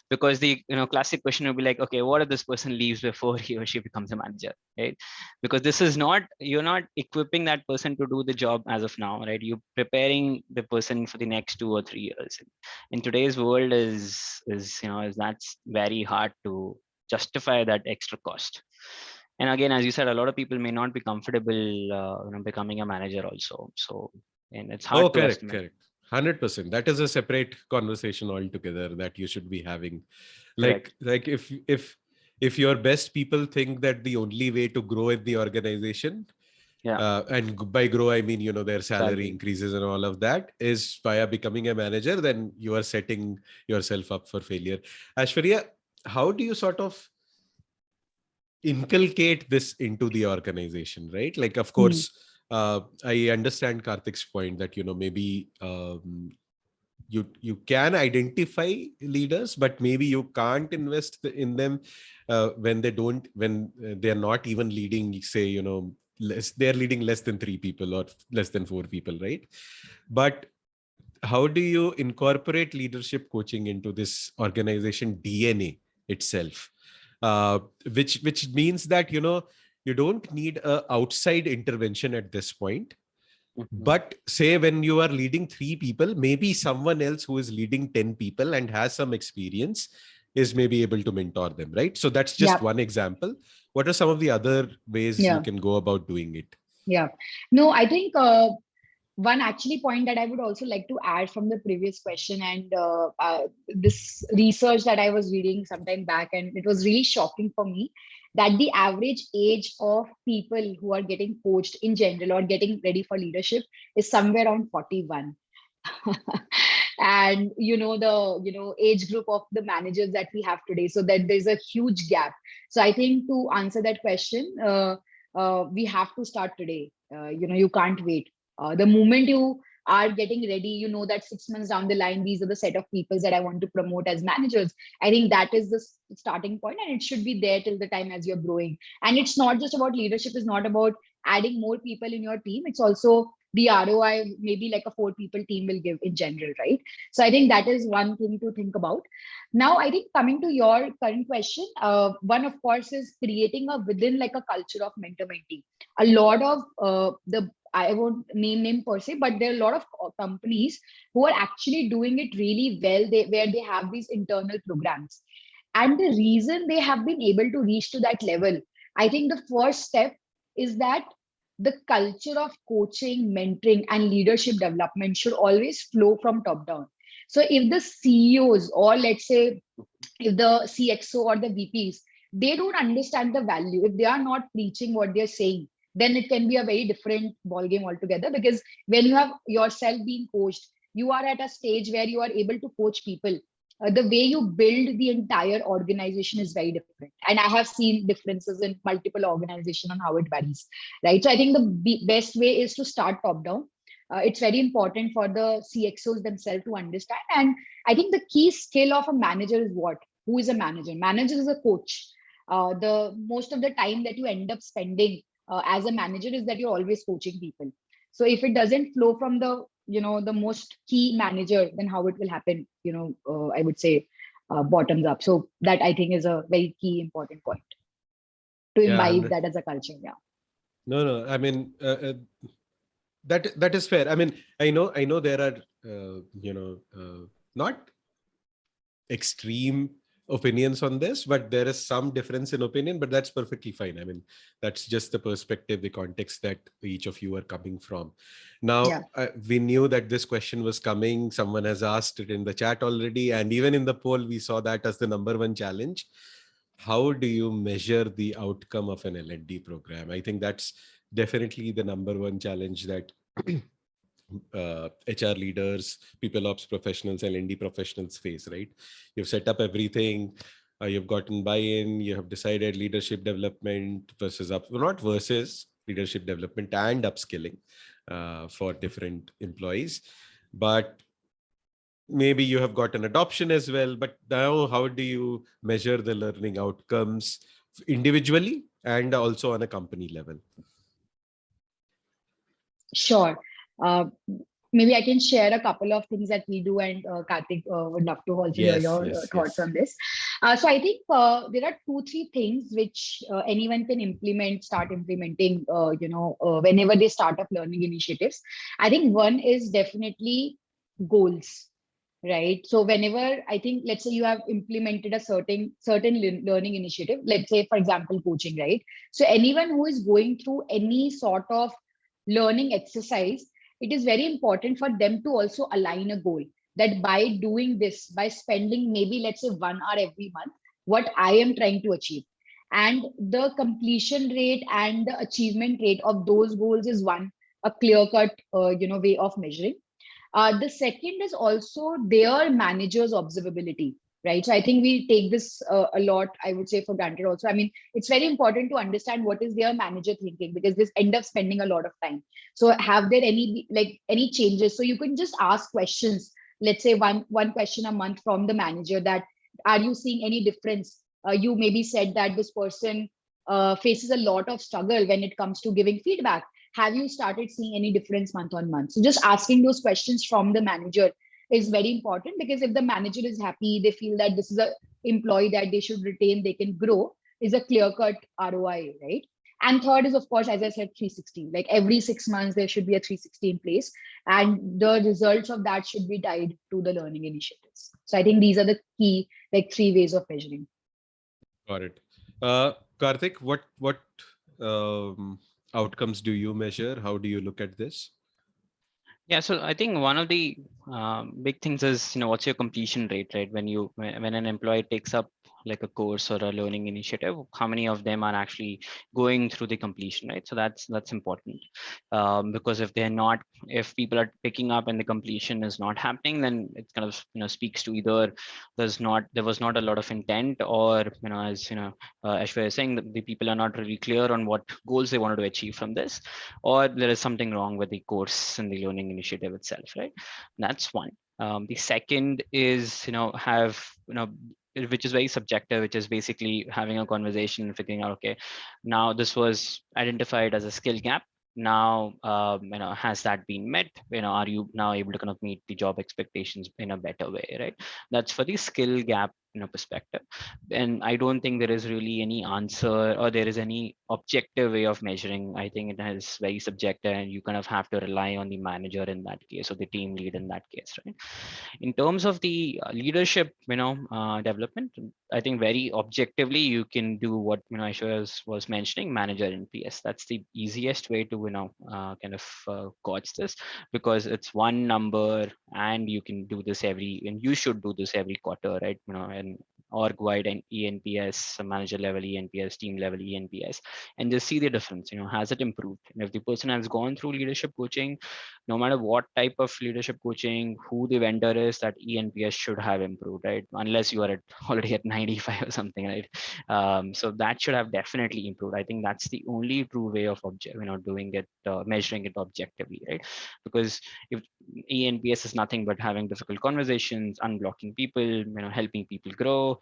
because the classic question would be like, okay, what if this person leaves before he or she becomes a manager, right? Because this is not, you're not equipping that person to do the job as of now, right? You're preparing the person for the next 2 or 3 years. In today's world is that's very hard to justify that extra cost. And again, as you said, a lot of people may not be comfortable becoming a manager also. So, and it's hard Oh, to correct, estimate. correct. 100%. That is a separate conversation altogether that you should be having. Correct. Like if your best people think that the only way to grow in the organization, Yeah. and by grow I mean their salary Salary. increases and all of that, is via becoming a manager, then you are setting yourself up for failure. Ashwarya, how do you sort of inculcate this into the organization, right? Like, of Hmm. course, I understand Karthik's point that maybe you can identify leaders, but maybe you can't invest in them when they're not even leading, say, they're leading less than 3 people or less than 4 people, right? But how do you incorporate leadership coaching into this organization DNA itself? uh, which means that you don't need a outside intervention at this point. Mhm. But say when you are leading 3 people, maybe someone else who is leading 10 people and has some experience is maybe able to mentor them, right? So that's just Yeah. one example. What are some of the other ways you Yeah. can go about doing it? Yeah. No, I think one actually point that I would also like to add from the previous question, and this research that I was reading sometime back, and it was really shocking for me that the average age of people who are getting coached in general or getting ready for leadership is somewhere around 41. And the age group of the managers that we have today, so that there's a huge gap. So I think to answer that question, we have to start today. You can't wait. The moment you are getting ready, you know that 6 months down the line, these are the set of people that I want to promote as managers. I think that is the starting point, and it should be there till the time as you're growing. And it's not just about leadership, is not about adding more people in your team. It's also the ROI, maybe like a 4 people team will give in general, right? So I think that is one thing to think about. Now, I think coming to your current question, one of course is creating a within like a culture of mentor mentee. A lot of the I won't name per se, but there are a lot of companies who are actually doing it really well. Where they have these internal programs, and the reason they have been able to reach to that level, I think the first step is that the culture of coaching, mentoring, and leadership development should always flow from top down. So if the CEOs, or let's say if the CXO or the VPs, they don't understand the value, if they are not preaching what they're saying, then it can be a very different ballgame altogether. Because when you have yourself being coached, you are at a stage where you are able to coach people. The way you build the entire organization is very different. And I have seen differences in multiple organizations on how it varies, right? So I think the best way is to start top down. It's very important for the CXOs themselves to understand. And I think the key skill of a manager is what? Who is a manager? Manager is a coach. The most of the time that you end up spending as a manager is that you're always coaching people. So if it doesn't flow from the the most key manager, then how it will happen? I would say bottoms up. So that I think is a very key important point to Yeah, imbibe that as a culture. Yeah. no, I mean, that is fair. I mean, I know there are not extreme opinions on this, but there is some difference in opinion, but that's perfectly fine. I mean, that's just the perspective, the context that each of you are coming from. Now, Yeah. we knew that this question was coming. Someone has asked it in the chat already, and even in the poll we saw that as the number one challenge. How do you measure the outcome of an L&D program? I think that's definitely the number one challenge that HR leaders, people ops professionals, and L&D professionals face, right? You've set up everything, you've gotten buy-in, you have decided leadership development versus not versus leadership development and upskilling for different employees. But maybe you have got an adoption as well. But now, how do you measure the learning outcomes individually and also on a company level? Sure. Uh, Maybe I can share a couple of things that we do, and Karthik would love to also hear Yes, your yes, thoughts yes. on this. So I think there are two, three things which anyone can start implementing, whenever they start up learning initiatives. I think one is definitely goals, right? So whenever I think, let's say you have implemented a certain learning initiative, let's say for example coaching, right? So anyone who is going through any sort of learning exercise, it is very important for them to also align a goal, that by doing this, by spending maybe let's say 1 hour every month, what I am trying to achieve, and the completion rate and the achievement rate of those goals is one, a clear cut way of measuring. The second is also their manager's observability, right? So I think we take this a lot, I would say, for granted also. I mean, it's very important to understand what is their manager thinking, because this end up spending a lot of time. So have there any changes? So you can just ask questions, let's say one question a month from the manager, that are you seeing any difference? You maybe said that this person faces a lot of struggle when it comes to giving feedback. Have you started seeing any difference month on month? So just asking those questions from the manager is very important, because if the manager is happy, they feel that this is a employee that they should retain, they can grow, is a clear cut ROI, right? And third is, of course, as I said, 360. Like every 6 months there should be a 360 in place, and the results of that should be tied to the learning initiatives. So I think these are the key, like, three ways of measuring. Got it. Karthik, what outcomes do you measure? How do you look at this? Yeah, so I think one of the big things is, what's your completion rate, right? When an employee takes up like a course or a learning initiative, how many of them are actually going through the completion, right? So that's important, because if people are picking up and the completion is not happening, then it kind of speaks to either there was not a lot of intent, or as Ashway is saying, that the people are not really clear on what goals they wanted to achieve from this, or there is something wrong with the course and the learning initiative itself, right? That's one. The second is, which is very subjective, which is basically having a conversation and figuring out, okay, now this was identified as a skill gap. Now, has that been met? Are you now able to kind of meet the job expectations in a better way, right? That's for the skill gap perspective. And I don't think there is really any answer, or there is any objective way of measuring. I think it is very subjective, and you kind of have to rely on the manager in that case, or the team lead in that case, right? In terms of the leadership development, I think very objectively you can do what Aishwarya was mentioning, manager NPS. That's the easiest way to kind of gauge this, because it's one number, and you can do this and you should do this every quarter, right? And org wide and ENPS, manager level ENPS, team level ENPS, and just see the difference. Has it improved? And if the person has gone through leadership coaching, no matter what type of leadership coaching, who the vendor is, that ENPS should have improved, right? Unless you are already at 95 or something, right? So that should have definitely improved. I think that's the only true way of doing it, measuring it objectively, right? Because if ENPS is nothing but having difficult conversations, unblocking people, helping people grow,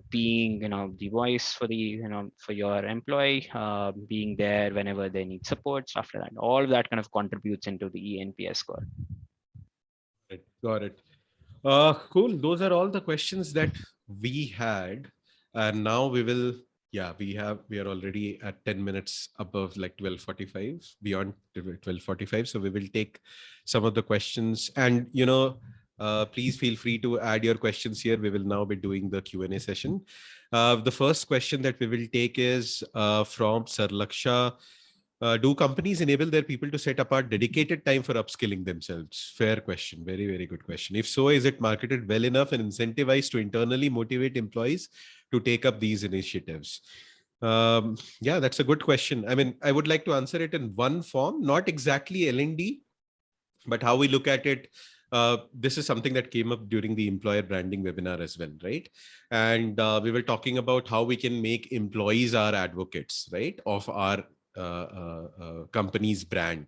being the voice for for your employee, being there whenever they need support, stuff like that, all of that kind of contributes into the ENPS score. Got it. Cool. Those are all the questions that we had, and now we will. Yeah, we are already at 10 minutes above, like 12:45, beyond 12:45. So we will take some of the questions, and please feel free to add your questions here. We will now be doing the Q&A session. The first question that we will take is from Sarlaksha. Do companies enable their people to set apart dedicated time for upskilling themselves? Fair question. Very, very good question. If so, is it marketed well enough and incentivized to internally motivate employees to take up these initiatives? Yeah, that's a good question. I mean, I would like to answer it in one form, not exactly L&D, but how we look at it. This is something that came up during the employer branding webinar as well, right? And we were talking about how we can make employees our advocates, right, of our company's brand.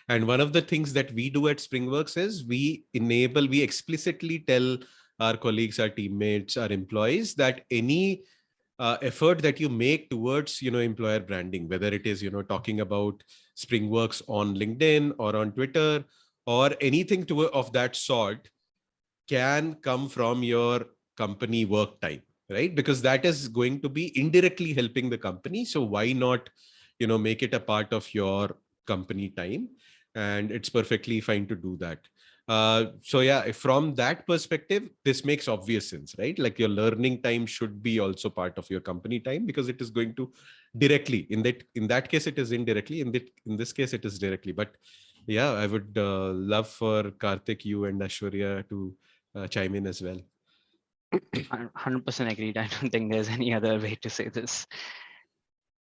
And one of the things that we do at Springworks is we explicitly tell our colleagues, our teammates, our employees that any effort that you make towards, employer branding, whether it is, talking about Springworks on LinkedIn or on Twitter or anything of that sort, can come from your company work time, right? Because that is going to be indirectly helping the company. So why not, make it a part of your company time? And it's perfectly fine to do that. So yeah, from that perspective, this makes obvious sense, right? Like your learning time should be also part of your company time, because it is going to directly, in that case it is indirectly, in this case it is directly. But yeah, I would love for Karthik, you and Ashwarya to chime in as well. 100% agreed. I don't think there's any other way to say this.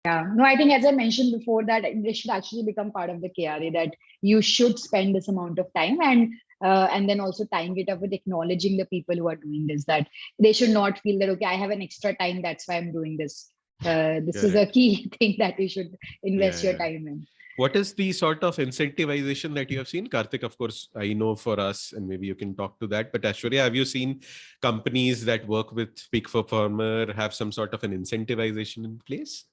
Yeah, no, I think as I mentioned before that this should actually become part of the KRA, that you should spend this amount of time, and then also tying it up with acknowledging the people who are doing this, that they should not feel that, okay, I have an extra time, that's why I'm doing this. This is a Correct. key thing that you should invest your Yeah. time in. What is the sort of incentivization that you have seen? Karthik, of course, I know for us, and maybe you can talk to that. But Ashwarya, have you seen companies that work with Peakperformer have some sort of an incentivization in place?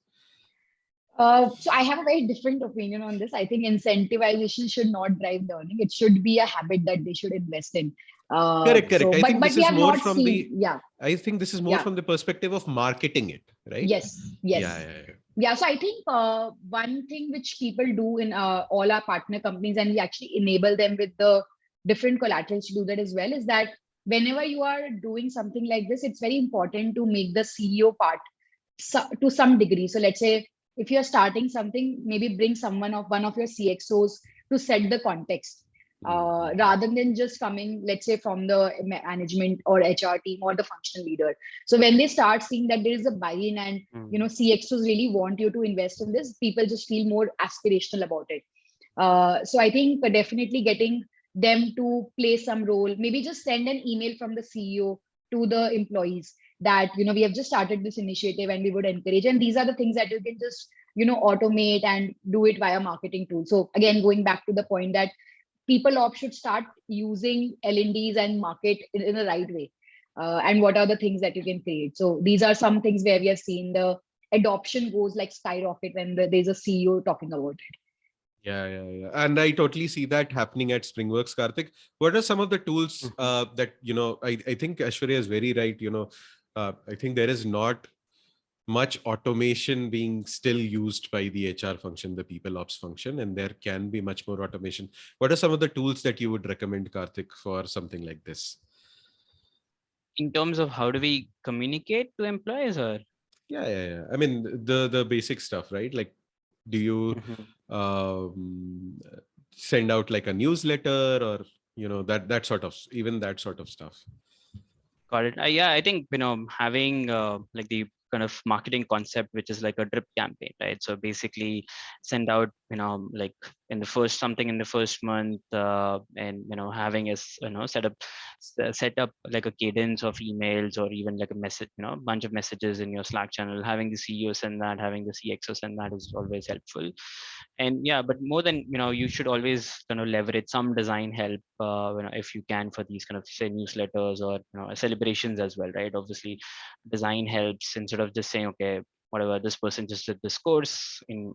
So I have a very different opinion on this. I think incentivization should not drive learning. It should be a habit that they should invest in. Correct. So, I but think this we is have more not from seen, the. yeah, I think this is more yeah, from the perspective of marketing it, right? yes, yes. Yeah. Yeah, so I think one thing which people do in all our partner companies, and we actually enable them with the different collaterals to do that as well, is that whenever you are doing something like this, it's very important to make the CEO part to some degree. So let's say if you're starting something, maybe bring one of your CXOs to set the context, rather than just coming, let's say, from the management or HR team or the functional leader. So when they start seeing that there is a buy-in, and CXOs really want you to invest in this, people just feel more aspirational about it. So I think definitely getting them to play some role, maybe just send an email from the CEO to the employees that, we have just started this initiative and we would encourage, and these are the things that you can just, automate and do it via marketing tools. So again, going back to the point that people should start using L&Ds and market in the right way. And what are the things that you can create? So these are some things where we have seen the adoption goes like skyrocket when there's a CEO talking about it. Yeah. And I totally see that happening at Springworks, Karthik. What are some of the tools that, I think Ashwarya is very right. I think there is not much automation being still used by the HR function, the people ops function, and there can be much more automation. What are some of the tools that you would recommend, Karthik, for something like this? In terms of how do we communicate to employees, or? Yeah. I mean, the basic stuff, right? Like, do you send out like a newsletter, or that sort of, even that sort of stuff? Got it. Yeah, I think having like the kind of marketing concept, which is like a drip campaign, right? So basically, send out like in the first month, and having us set up like a cadence of emails, or even like a message, a bunch of messages in your Slack channel. Having the CEO send that, having the CXO send that is always helpful. And yeah, but more than you should always leverage some design help, if you can, for these kind of, say, newsletters or celebrations as well, right? Obviously, design helps, instead of just saying, okay, whatever, this person just did this course in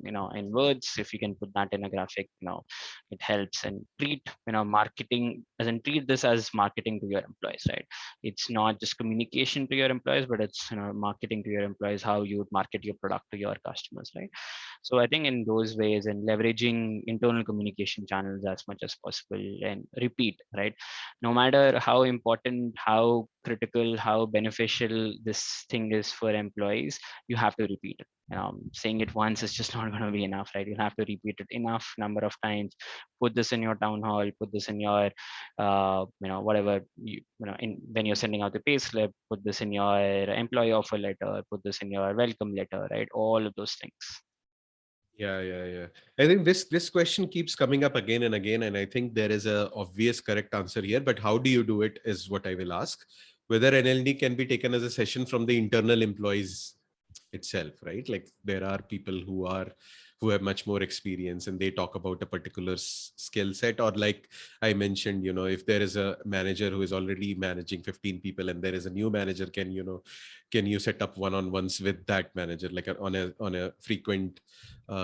words. If you can put that in a graphic, it helps. And treat marketing, as in treat this as marketing to your employees, right? It's not just communication to your employees, but it's marketing to your employees, how you would market your product to your customers, right? So I think in those ways, and leveraging internal communication channels as much as possible, and repeat, right? No matter how important, how critical, how beneficial this thing is for employees, you have to repeat it. Saying it once is just not going to be enough, right? You'll have to repeat it enough number of times. Put this in your town hall, put this in your whatever when you're sending out the pay slip, put this in your employee offer letter, put this in your welcome letter, right? All of those things. Yeah. I think this question keeps coming up again and again, and I think there is a obvious correct answer here, but how do you do it is what I will ask. Whether NLD can be taken as a session from the internal employees itself, right? Like there are people who are who have much more experience, and they talk about a particular skill set. Or like I mentioned, if there is a manager who is already managing 15 people and there is a new manager, can you set up one-on-ones with that manager, like on a frequent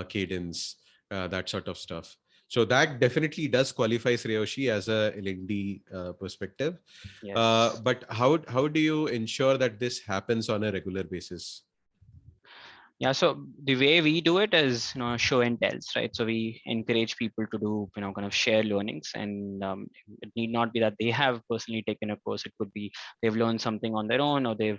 cadence, that sort of stuff. So that definitely does qualify Shreyoshi as a L&D perspective. Yes. But how do you ensure that this happens on a regular basis? Yeah, so the way we do it is, show and tells, right? So we encourage people to do, kind of share learnings, and it need not be that they have personally taken a course. It could be they've learned something on their own, or they've,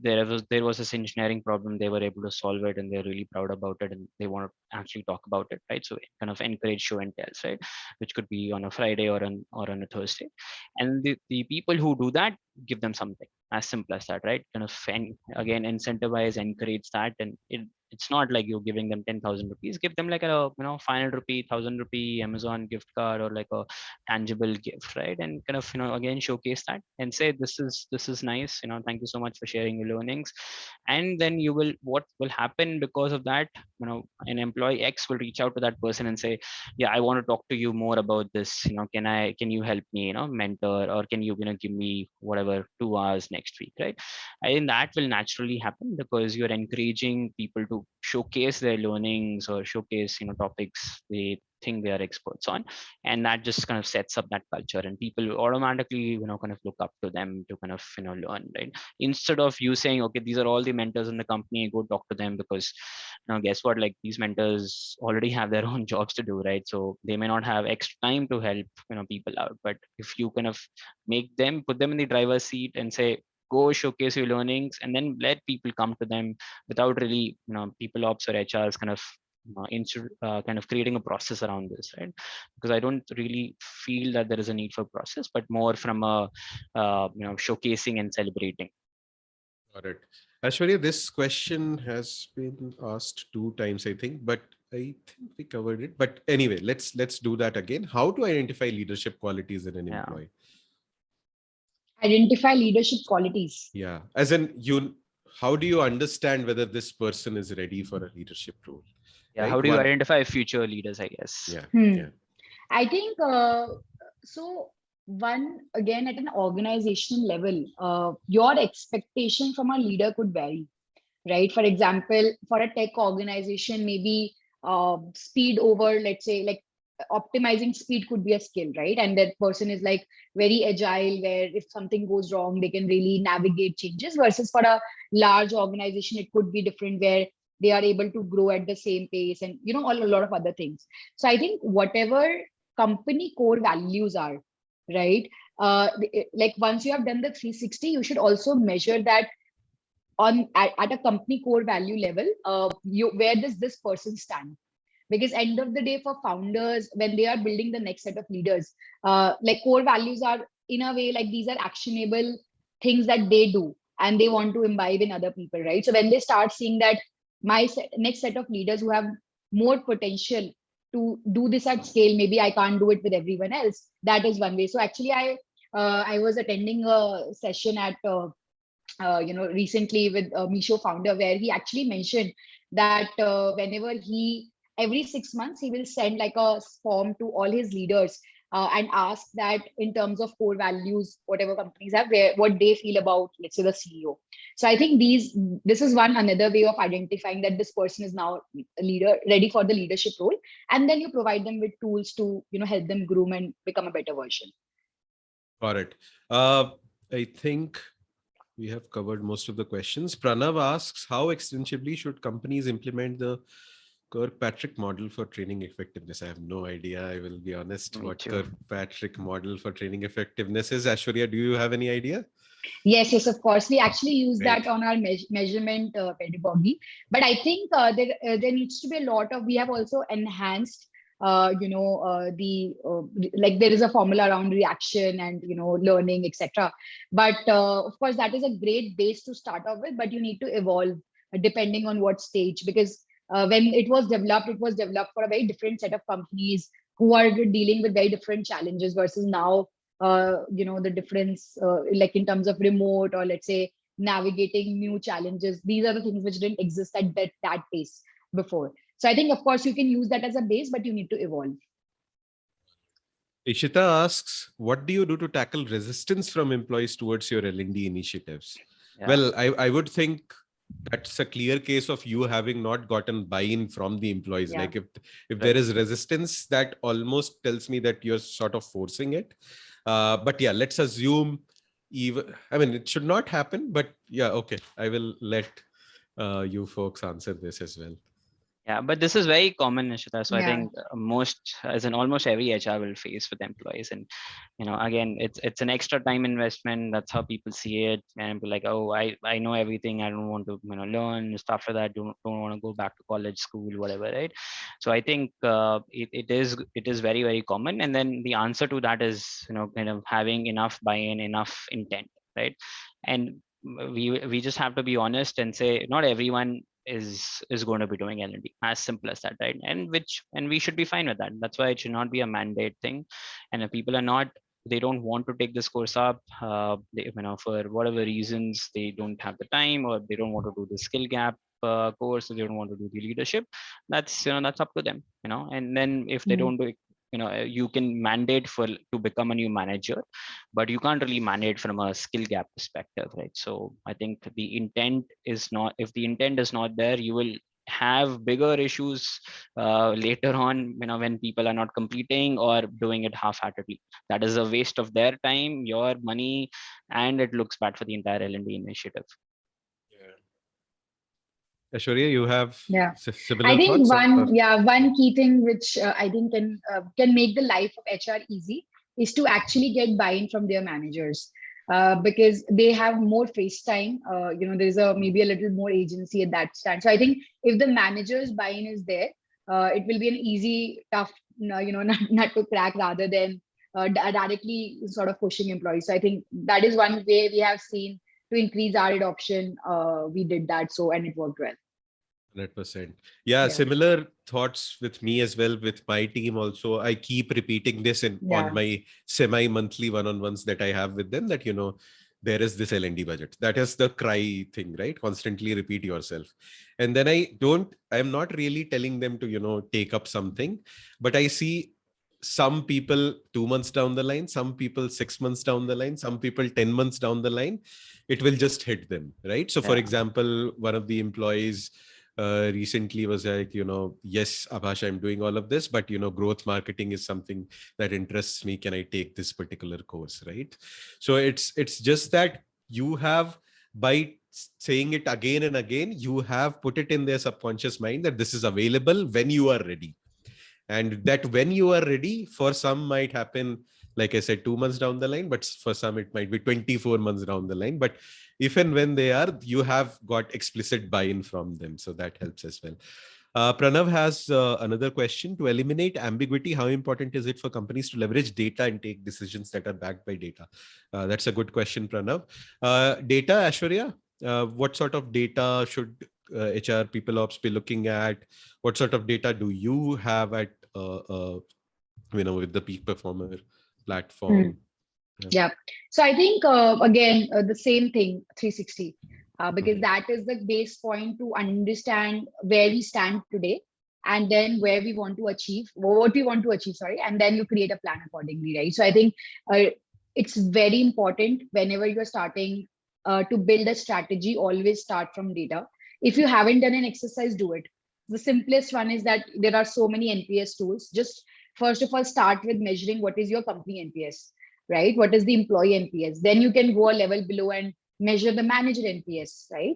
there was this engineering problem, they were able to solve it, and they're really proud about it, and they want to actually talk about it, right? So kind of encourage show and tells, right? Which could be on a Friday or on a Thursday, and the people who do that, give them something, as simple as that, right? Kind of, again, incentivize, encourage that. And it's not like you're giving them 10,000 rupees. Give them like a 500 rupee, 1,000 rupee Amazon gift card, or like a tangible gift, right? And kind of, again, showcase that and say, this is nice, thank you so much for sharing your learnings. And then what will happen because of that, an employee X will reach out to that person and say, yeah, I want to talk to you more about this, can you help me, mentor, or can you, give me whatever 2 hours next week, right? I think that will naturally happen because you're encouraging people to showcase their learnings, or showcase, topics they think they are experts on. And that just kind of sets up that culture, and people automatically, kind of look up to them to kind of, learn, right? Instead of you saying, okay, these are all the mentors in the company, go talk to them, because guess what, like, these mentors already have their own jobs to do, right? So they may not have extra time to help, people out. But if you kind of put them in the driver's seat and say, go showcase your learnings, and then let people come to them without really, people ops or HRs kind of, kind of creating a process around this, right? Because I don't really feel that there is a need for process, but more from a, showcasing and celebrating. Got it. Ashwarya, this question has been asked 2 times, I think, but I think we covered it. But anyway, let's do that again. How to identify leadership qualities in an Yeah. employee? Identify leadership qualities. Yeah, as in how do you understand whether this person is ready for a leadership role? Yeah. Right? How do you identify future leaders, I guess? Yeah, Hmm. yeah. I think so. One, again, at an organizational level, your expectation from a leader could vary, right? For example, for a tech organization, maybe speed over, let's say, like optimizing speed could be a skill, right? And that person is like very agile, where if something goes wrong, they can really navigate changes. Versus for a large organization, it could be different, where they are able to grow at the same pace, and a lot of other things. So I think whatever company core values are, right? Like once you have done the 360, you should also measure that at a company core value level, where does this person stand? Because end of the day, for founders, when they are building the next set of leaders, like core values are, in a way, like these are actionable things that they do and they want to imbibe in other people, right? So when they start seeing that next set of leaders who have more potential to do this at scale, maybe I can't do it with everyone else. That is one way. So actually, I was attending a session at recently with Misho founder, where he actually mentioned that whenever every 6 months, he will send like a form to all his leaders and ask that in terms of core values, whatever companies have, what they feel about, let's say, the CEO. So I think this is another way of identifying that this person is now a leader, ready for the leadership role. And then you provide them with tools to, help them groom and become a better version. Got it. I think we have covered most of the questions. Pranav asks, how extensively should companies implement the Kirkpatrick model for training effectiveness? I have no idea. I will be honest what Kirkpatrick model for training effectiveness is. Ashwarya, do you have any idea? Yes, of course. We actually use that on our measurement pedagogy. But I think there needs to be a lot of, we have also enhanced, like there is a formula around reaction and, learning, etc. But of course, that is a great base to start off with, but you need to evolve depending on what stage, because when it was developed for a very different set of companies who are dealing with very different challenges versus now, the difference, like in terms of remote, or let's say navigating new challenges. These are the things which didn't exist at that pace before. So I think, of course, you can use that as a base, but you need to evolve. Ishita asks, what do you do to tackle resistance from employees towards your L&D initiatives? Yeah. Well, I would think that's a clear case of you having not gotten buy-in from the employees. Yeah. Like if there is resistance, that almost tells me that you're sort of forcing it. But yeah, let's assume it should not happen, but yeah, okay. I will let you folks answer this as well. Yeah, but this is very common, Nishita. So I Yeah. think almost every HR will face with employees, and again, it's an extra time investment. That's how people see it, and be like, oh, I know everything. I don't want to learn stuff like that. Don't want to go back to college, school, whatever, right? So I think it is very, very common, and then the answer to that is kind of having enough buy-in, enough intent, right? And we just have to be honest and say not everyone is going to be doing L&D, as simple as that, right? And we should be fine with that. That's why it should not be a mandate thing. And if people are not, they don't want to take this course up, for whatever reasons, they don't have the time, or they don't want to do the skill gap course, or they don't want to do the leadership. That's up to them. And then if they don't do it, you can mandate to become a new manager, but you can't really mandate from a skill gap perspective, right? So I think the intent is not, if the intent is not there, you will have bigger issues later on, when people are not completing or doing it half-heartedly. That is a waste of their time, your money, and it looks bad for the entire L&D initiative. Aishwarya, you have similar I think thoughts? one key thing which I think can make the life of HR easy is to actually get buy-in from their managers, because they have more face time. There's maybe a little more agency at that stand. So I think if the manager's buy-in is there, it will be an easy, tough, not to crack, rather than directly sort of pushing employees. So I think that is one way we have seen to increase our adoption. We did that, and it worked well. 100%. Yeah, similar thoughts with me as well, with my team also. I keep repeating this on my semi-monthly one-on-ones that I have with them, that, there is this L&D budget. That is the cry thing, right? Constantly repeat yourself. And then I'm not really telling them to, take up something, but I see some people 2 months down the line, some people 6 months down the line, some people 10 months down the line, it will just hit them, right? So for example, one of the employees recently was like, yes, Abhash, I'm doing all of this, but, growth marketing is something that interests me. Can I take this particular course, right? So it's just that you have, by saying it again and again, you have put it in their subconscious mind that this is available when you are ready. And that when you are ready, for some might happen, like I said, 2 months down the line, but for some it might be 24 months down the line. But if and when they are, you have got explicit buy-in from them. So that helps as well. Pranav has another question. To eliminate ambiguity, how important is it for companies to leverage data and take decisions that are backed by data? That's a good question, Pranav. Data, Aishwarya, what sort of data should HR people ops be looking at? What sort of data do you have at with the Peakperformer platform? Yeah. So I think again the same thing, 360, because that is the base point to understand where we stand today, and then where we want to achieve, what we want to achieve, sorry, and then you create a plan accordingly, right? So I think it's very important whenever you're starting to build a strategy, always start from data. If you haven't done an exercise, do it. The simplest one is that there are so many NPS tools. Just first of all, start with measuring what is your company NPS, right? What is the employee NPS? Then you can go a level below and measure the manager NPS, right?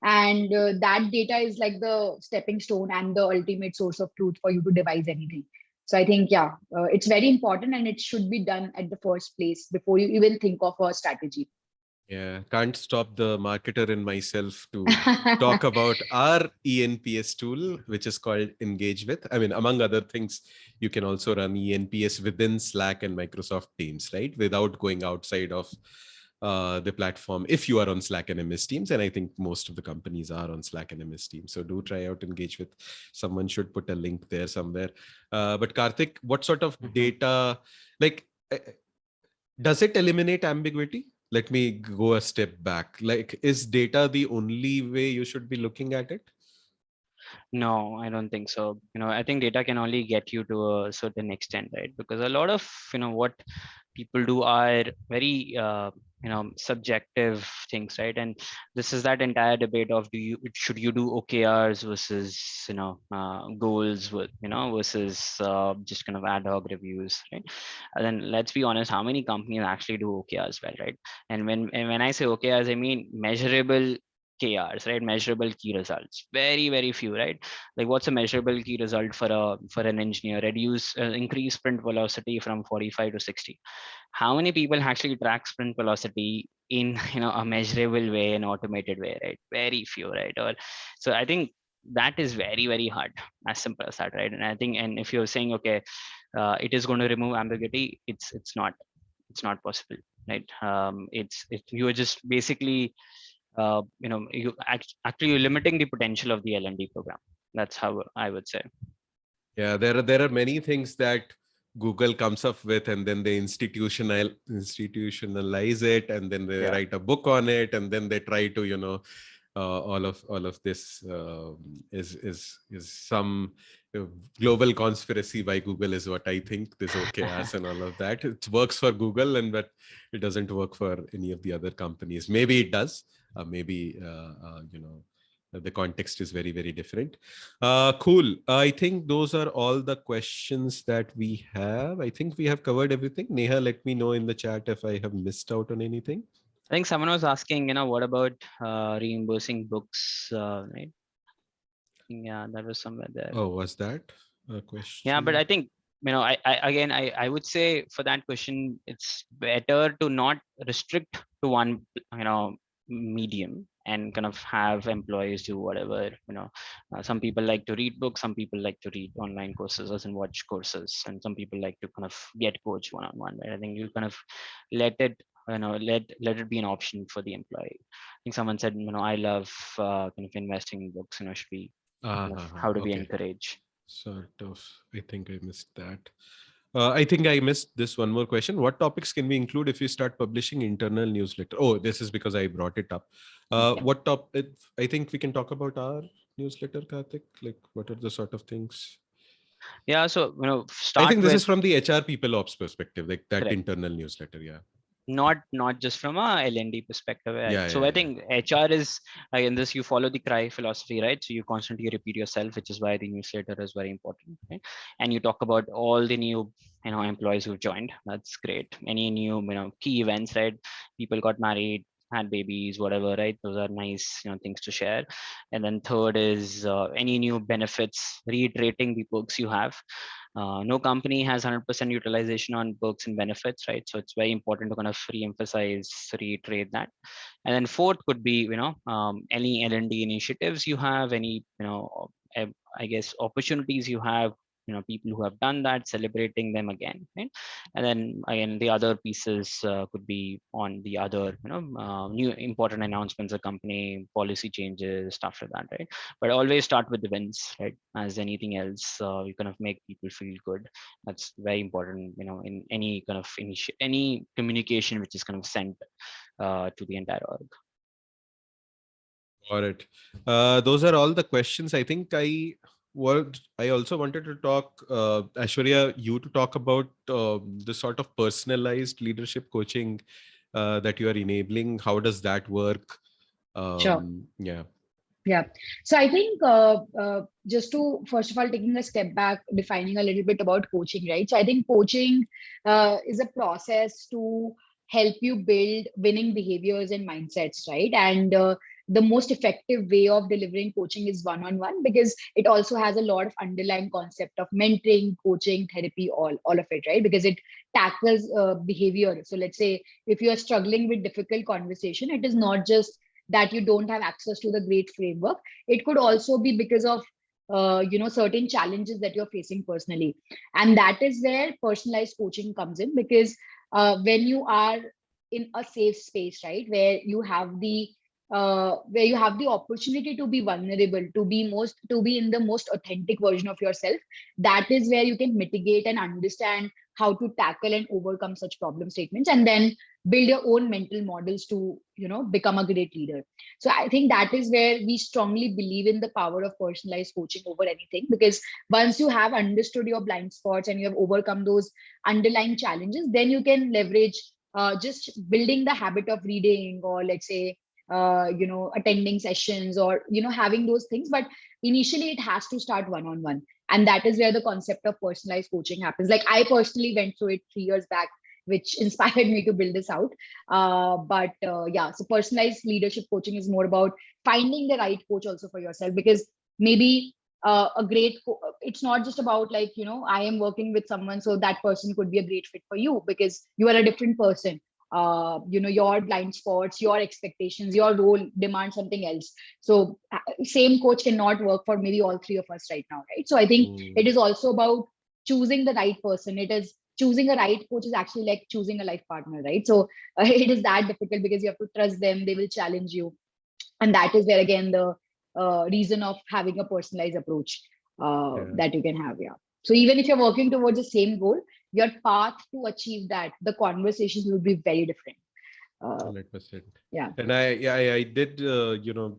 And that data is like the stepping stone and the ultimate source of truth for you to devise anything. So I think, it's very important, and it should be done at the first place before you even think of a strategy. Yeah, can't stop the marketer in myself to talk about our ENPS tool, which is called Engage With. I mean, among other things, you can also run ENPS within Slack and Microsoft Teams, right? Without going outside of the platform, if you are on Slack and MS Teams. And I think most of the companies are on Slack and MS Teams. So do try out Engage With. Someone should put a link there somewhere. But Karthik, what sort of data, does it eliminate ambiguity? Let me go a step back. Is data the only way you should be looking at it? No, I don't think so. I think data can only get you to a certain extent, right? Because a lot of, what people do are very, subjective things, right? And this is that entire debate of should you do OKRs versus, goals with, versus just kind of ad hoc reviews, right? And then let's be honest, how many companies actually do OKRs well, right? And when I say OKRs, I mean measurable KRs, right? Measurable key results. Very, very few, right? Like what's a measurable key result for an engineer? Increase sprint velocity from 45 to 60. How many people actually track sprint velocity in a measurable way, an automated way, right? Very few, right? Or so I think that is very, very hard, as simple as that, right? And I think, and if you're saying, okay, it is going to remove ambiguity, it's not possible, right? You are just basically actually you're limiting the potential of the L&D program. That's how I would say. Yeah, there are many things that Google comes up with, and then they institutionalize it, and then they write a book on it, and then they try to all of this is some global conspiracy by Google is what I think. This OKRs and all of that, it works for Google, and but it doesn't work for any of the other companies. Maybe it does. Maybe the context is very, very different. Cool. I think those are all the questions that we have. I think we have covered everything. Neha, let me know in the chat if I have missed out on anything. I think someone was asking, what about reimbursing books, right? Yeah, that was somewhere there. Oh, was that a question? Yeah, but I think, I would say for that question, it's better to not restrict to one, medium, and kind of have employees do whatever. Some people like to read books, some people like to read online courses and watch courses, and some people like to kind of get coached one-on-one, right? I think you kind of let it let it be an option for the employee. I think someone said, I love kind of investing in books. Should we how do we encourage? Sort of. I think I missed that. I think I missed this one more question. What topics can we include if we start publishing internal newsletter? Oh, this is because I brought it up. What topic? I think we can talk about our newsletter, Karthik. Like, what are the sort of things? Yeah, so I think this is from the HR people ops perspective, like that correct. Internal newsletter. Yeah. Not just from a L&D perspective, right? I think HR is, again, this, you follow the CRY philosophy, right? So you constantly repeat yourself, which is why the newsletter is very important, right? And you talk about all the new employees who've joined. That's great. Any new key events, right? People got married, had babies, whatever, right? Those are nice things to share. And then third is any new benefits, reiterating the perks you have. No company has 100% utilization on perks and benefits, right? So it's very important to kind of re-emphasize, reiterate that. And then fourth could be, any L&D initiatives you have, any, I guess, opportunities you have, people who have done that, celebrating them again, right? And then again, the other pieces could be on the other, new important announcements, a company policy changes, stuff like that, right? But always start with the wins, right? As anything else, you kind of make people feel good. That's very important, in any kind of any communication which is kind of sent to the entire org. Got it. Those are all the questions. I think I also wanted to talk, Aishwarya, you to talk about the sort of personalized leadership coaching that you are enabling. How does that work? Sure. Yeah. Yeah. So I think just to, first of all, taking a step back, defining a little bit about coaching, right? So I think coaching is a process to help you build winning behaviors and mindsets, right? And the most effective way of delivering coaching is one-on-one, because it also has a lot of underlying concept of mentoring, coaching, therapy, all of it, right? Because it tackles behavior. So let's say if you are struggling with difficult conversation, it is not just that you don't have access to the great framework. It could also be because of certain challenges that you're facing personally. And that is where personalized coaching comes in, because when you are in a safe space, right, where you have the opportunity to be vulnerable, to be in the most authentic version of yourself, that is where you can mitigate and understand how to tackle and overcome such problem statements. And then build your own mental models to, become a great leader. So I think that is where we strongly believe in the power of personalized coaching over anything, because once you have understood your blind spots and you have overcome those underlying challenges, then you can leverage just building the habit of reading, or let's say attending sessions, or having those things. But initially it has to start one-on-one, and that is where the concept of personalized coaching happens. Like I personally went through it 3 years back, which inspired me to build this out. But yeah, so personalized leadership coaching is more about finding the right coach also for yourself, because maybe it's not just about like, I am working with someone, so that person could be a great fit for you because you are a different person. Your blind spots, your expectations, your role demands something else. So same coach cannot work for maybe all three of us right now, right? So I think it is also about choosing the right person. It is choosing a right coach is actually like choosing a life partner, right? So it is that difficult because you have to trust them, they will challenge you. And that is where again the reason of having a personalized approach that you can have. Yeah. So even if you're working towards the same goal, your path to achieve that, the conversations will be very different. 100%. Yeah. And I did,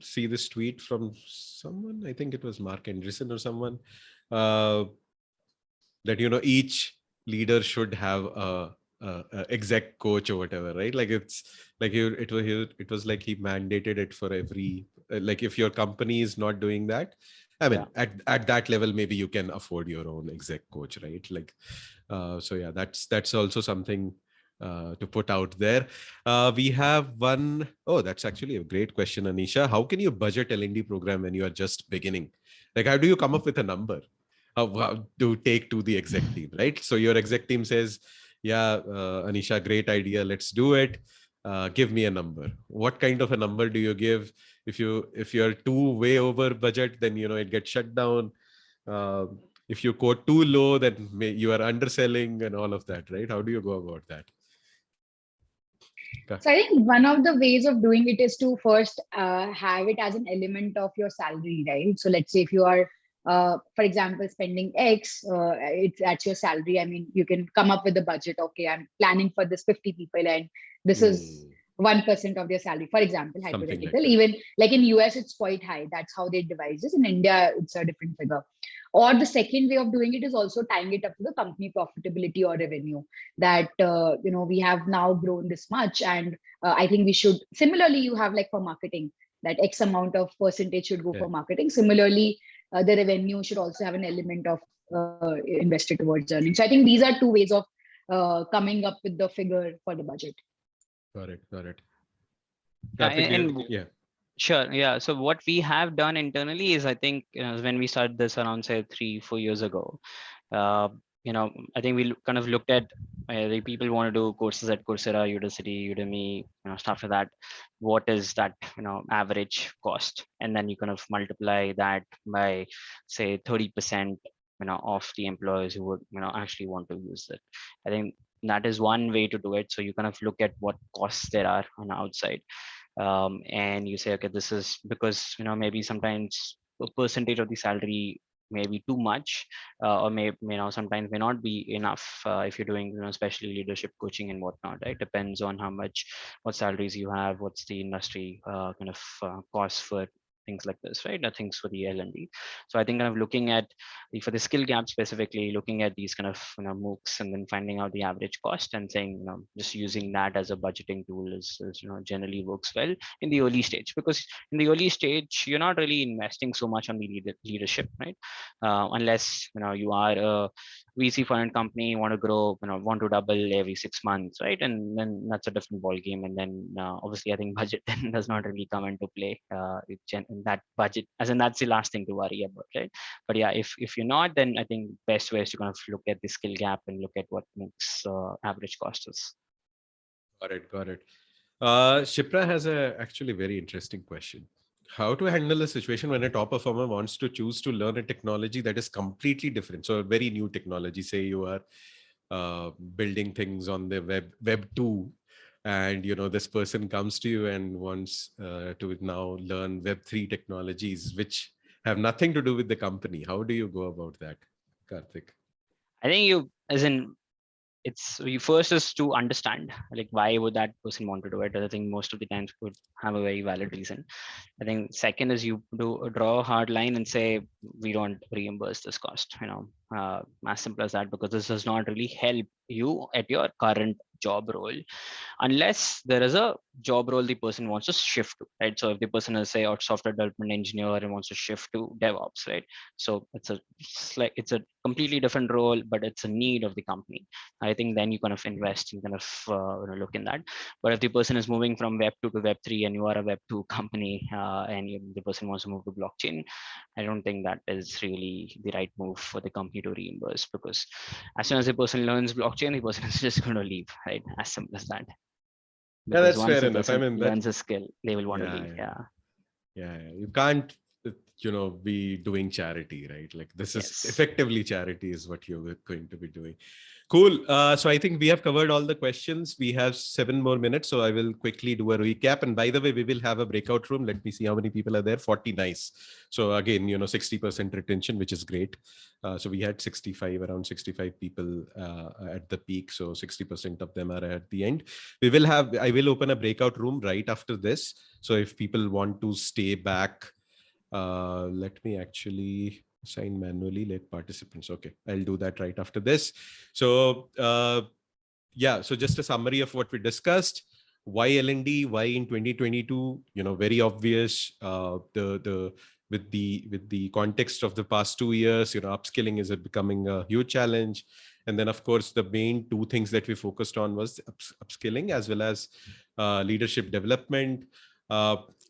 see this tweet from someone, I think it was Mark Andreessen or someone, that, each leader should have a exec coach or whatever, right? Like it's like it was like he mandated it for every, like if your company is not doing that, I mean, at that level, maybe you can afford your own exec coach, right? Like, so yeah, that's also something to put out there. We have one. Oh, that's actually a great question, Anisha. How can you budget L&D program when you are just beginning? Like, how do you come up with a number? How to take to the exec team, right? So your exec team says, yeah, Anisha, great idea. Let's do it. Give me a number. What kind of a number do you give? If you're too way over budget, then, it gets shut down. If you quote too low, then you are underselling and all of that, right? How do you go about that? So I think one of the ways of doing it is to first have it as an element of your salary, right? So let's say if you are, for example, spending X, that's your salary. I mean, you can come up with a budget. Okay, I'm planning for this 50 people, and this is 1% of their salary, for example, hypothetical. Like even like in US, it's quite high. That's how they devise this. In India, it's a different figure. Or the second way of doing it is also tying it up to the company profitability or revenue, that we have now grown this much, and I think we should, similarly you have like for marketing, that X amount of percentage should go for marketing. Similarly, the revenue should also have an element of invested towards earning. So I think these are two ways of coming up with the figure for the budget. Got it. Yeah. Sure. Yeah. So what we have done internally is, I think, when we started this around say 3-4 years ago, I think we kind of looked at the people want to do courses at Coursera, Udacity, Udemy, stuff like that. What is that, average cost? And then you kind of multiply that by say 30%, of the employers who would, actually want to use it. I think that is one way to do it. So you kind of look at what costs there are on the outside. And you say, okay, this is because maybe sometimes a percentage of the salary may be too much, or sometimes may not be enough if you're doing especially leadership coaching and whatnot, right? Depends on what salaries you have, what's the industry kind of cost for things like this, right? Things for the L&D. So I think kind of looking at for the skill gap specifically, looking at these kind of MOOCs and then finding out the average cost and saying just using that as a budgeting tool is generally works well in the early stage, because in the early stage you're not really investing so much on the leadership, right? Unless you are a VC funded company, want to grow, want to double every 6 months, right? And then that's a different ball game. And then obviously I think budget then does not really come into play. That budget, as in that's the last thing to worry about, right? But yeah, if you're not, then I think best way is to kind of look at the skill gap and look at what makes average cost is. Got it. Shipra has a actually very interesting question. How to handle a situation when a top performer wants to choose to learn a technology that is completely different? So a very new technology, say you are building things on the web 2, and this person comes to you and wants to now learn web 3 technologies, which have nothing to do with the company. How do you go about that, Karthik? I think first is to understand like why would that person want to do it. I think most of the times would have a very valid reason. I think second is you do draw a hard line and say we don't reimburse this cost. As simple as that, because this does not really help you at your current job role, unless there is a job role the person wants to shift to, right? So if the person is say a software development engineer and wants to shift to DevOps, right? So it's a completely different role, but it's a need of the company. I think then you kind of invest, you kind of look in that. But if the person is moving from Web 2 to Web 3 and you are a Web 2 company the person wants to move to blockchain, I don't think that is really the right move for the company to reimburse, because as soon as the person learns blockchain, the person is just going to leave, right? As simple as that. Yeah, Because that's once fair the enough. I person mean, learns a skill, they will want to yeah, leave. yeah, you can't be doing charity, right? Like this is Yes. effectively charity is what you're going to be doing. Cool. So I think we have covered all the questions. We have 7 more minutes, so I will quickly do a recap. And by the way, we will have a breakout room. Let me see how many people are there. 40. Nice. So again, 60% retention, which is great. So we had around 65 people at the peak. So 60% of them are at the end. I will open a breakout room right after this. So if people want to stay back, let me actually assign manually let participants. Okay, I'll do that right after this. So yeah, so just a summary of what we discussed. Why L&D? Why in 2022? Very obvious. With the context of the past 2 years, upskilling is becoming a huge challenge. And then, of course, the main 2 things that we focused on was upskilling as well as leadership development.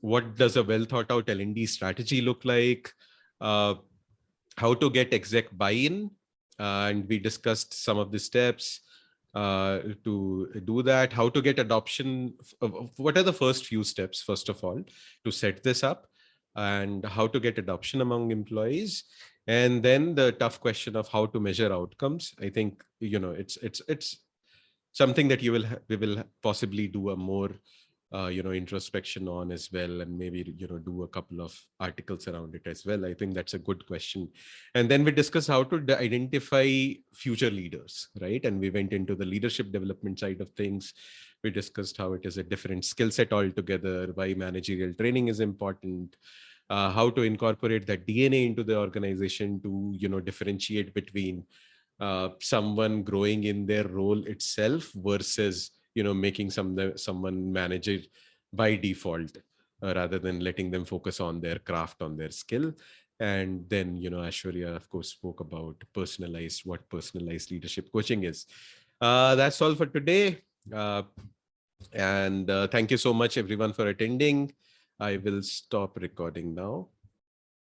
What does a well thought out L&D strategy look like? How to get exec buy-in, and we discussed some of the steps to do that. How to get adoption. What are the first few steps, first of all, to set this up, and how to get adoption among employees. And then the tough question of how to measure outcomes. I think it's something that we will possibly do a more introspection on as well, and maybe do a couple of articles around it as well. I think that's a good question. And then we discuss how to identify future leaders, right? And we went into the leadership development side of things. We discussed how it is a different skill set altogether, why managerial training is important, how to incorporate that DNA into the organization to differentiate between someone growing in their role itself versus making someone manager by default, rather than letting them focus on their craft, on their skill. And then Aishwarya of course spoke about what personalized leadership coaching is. That's all for today, and thank you so much everyone for attending. I will stop recording now.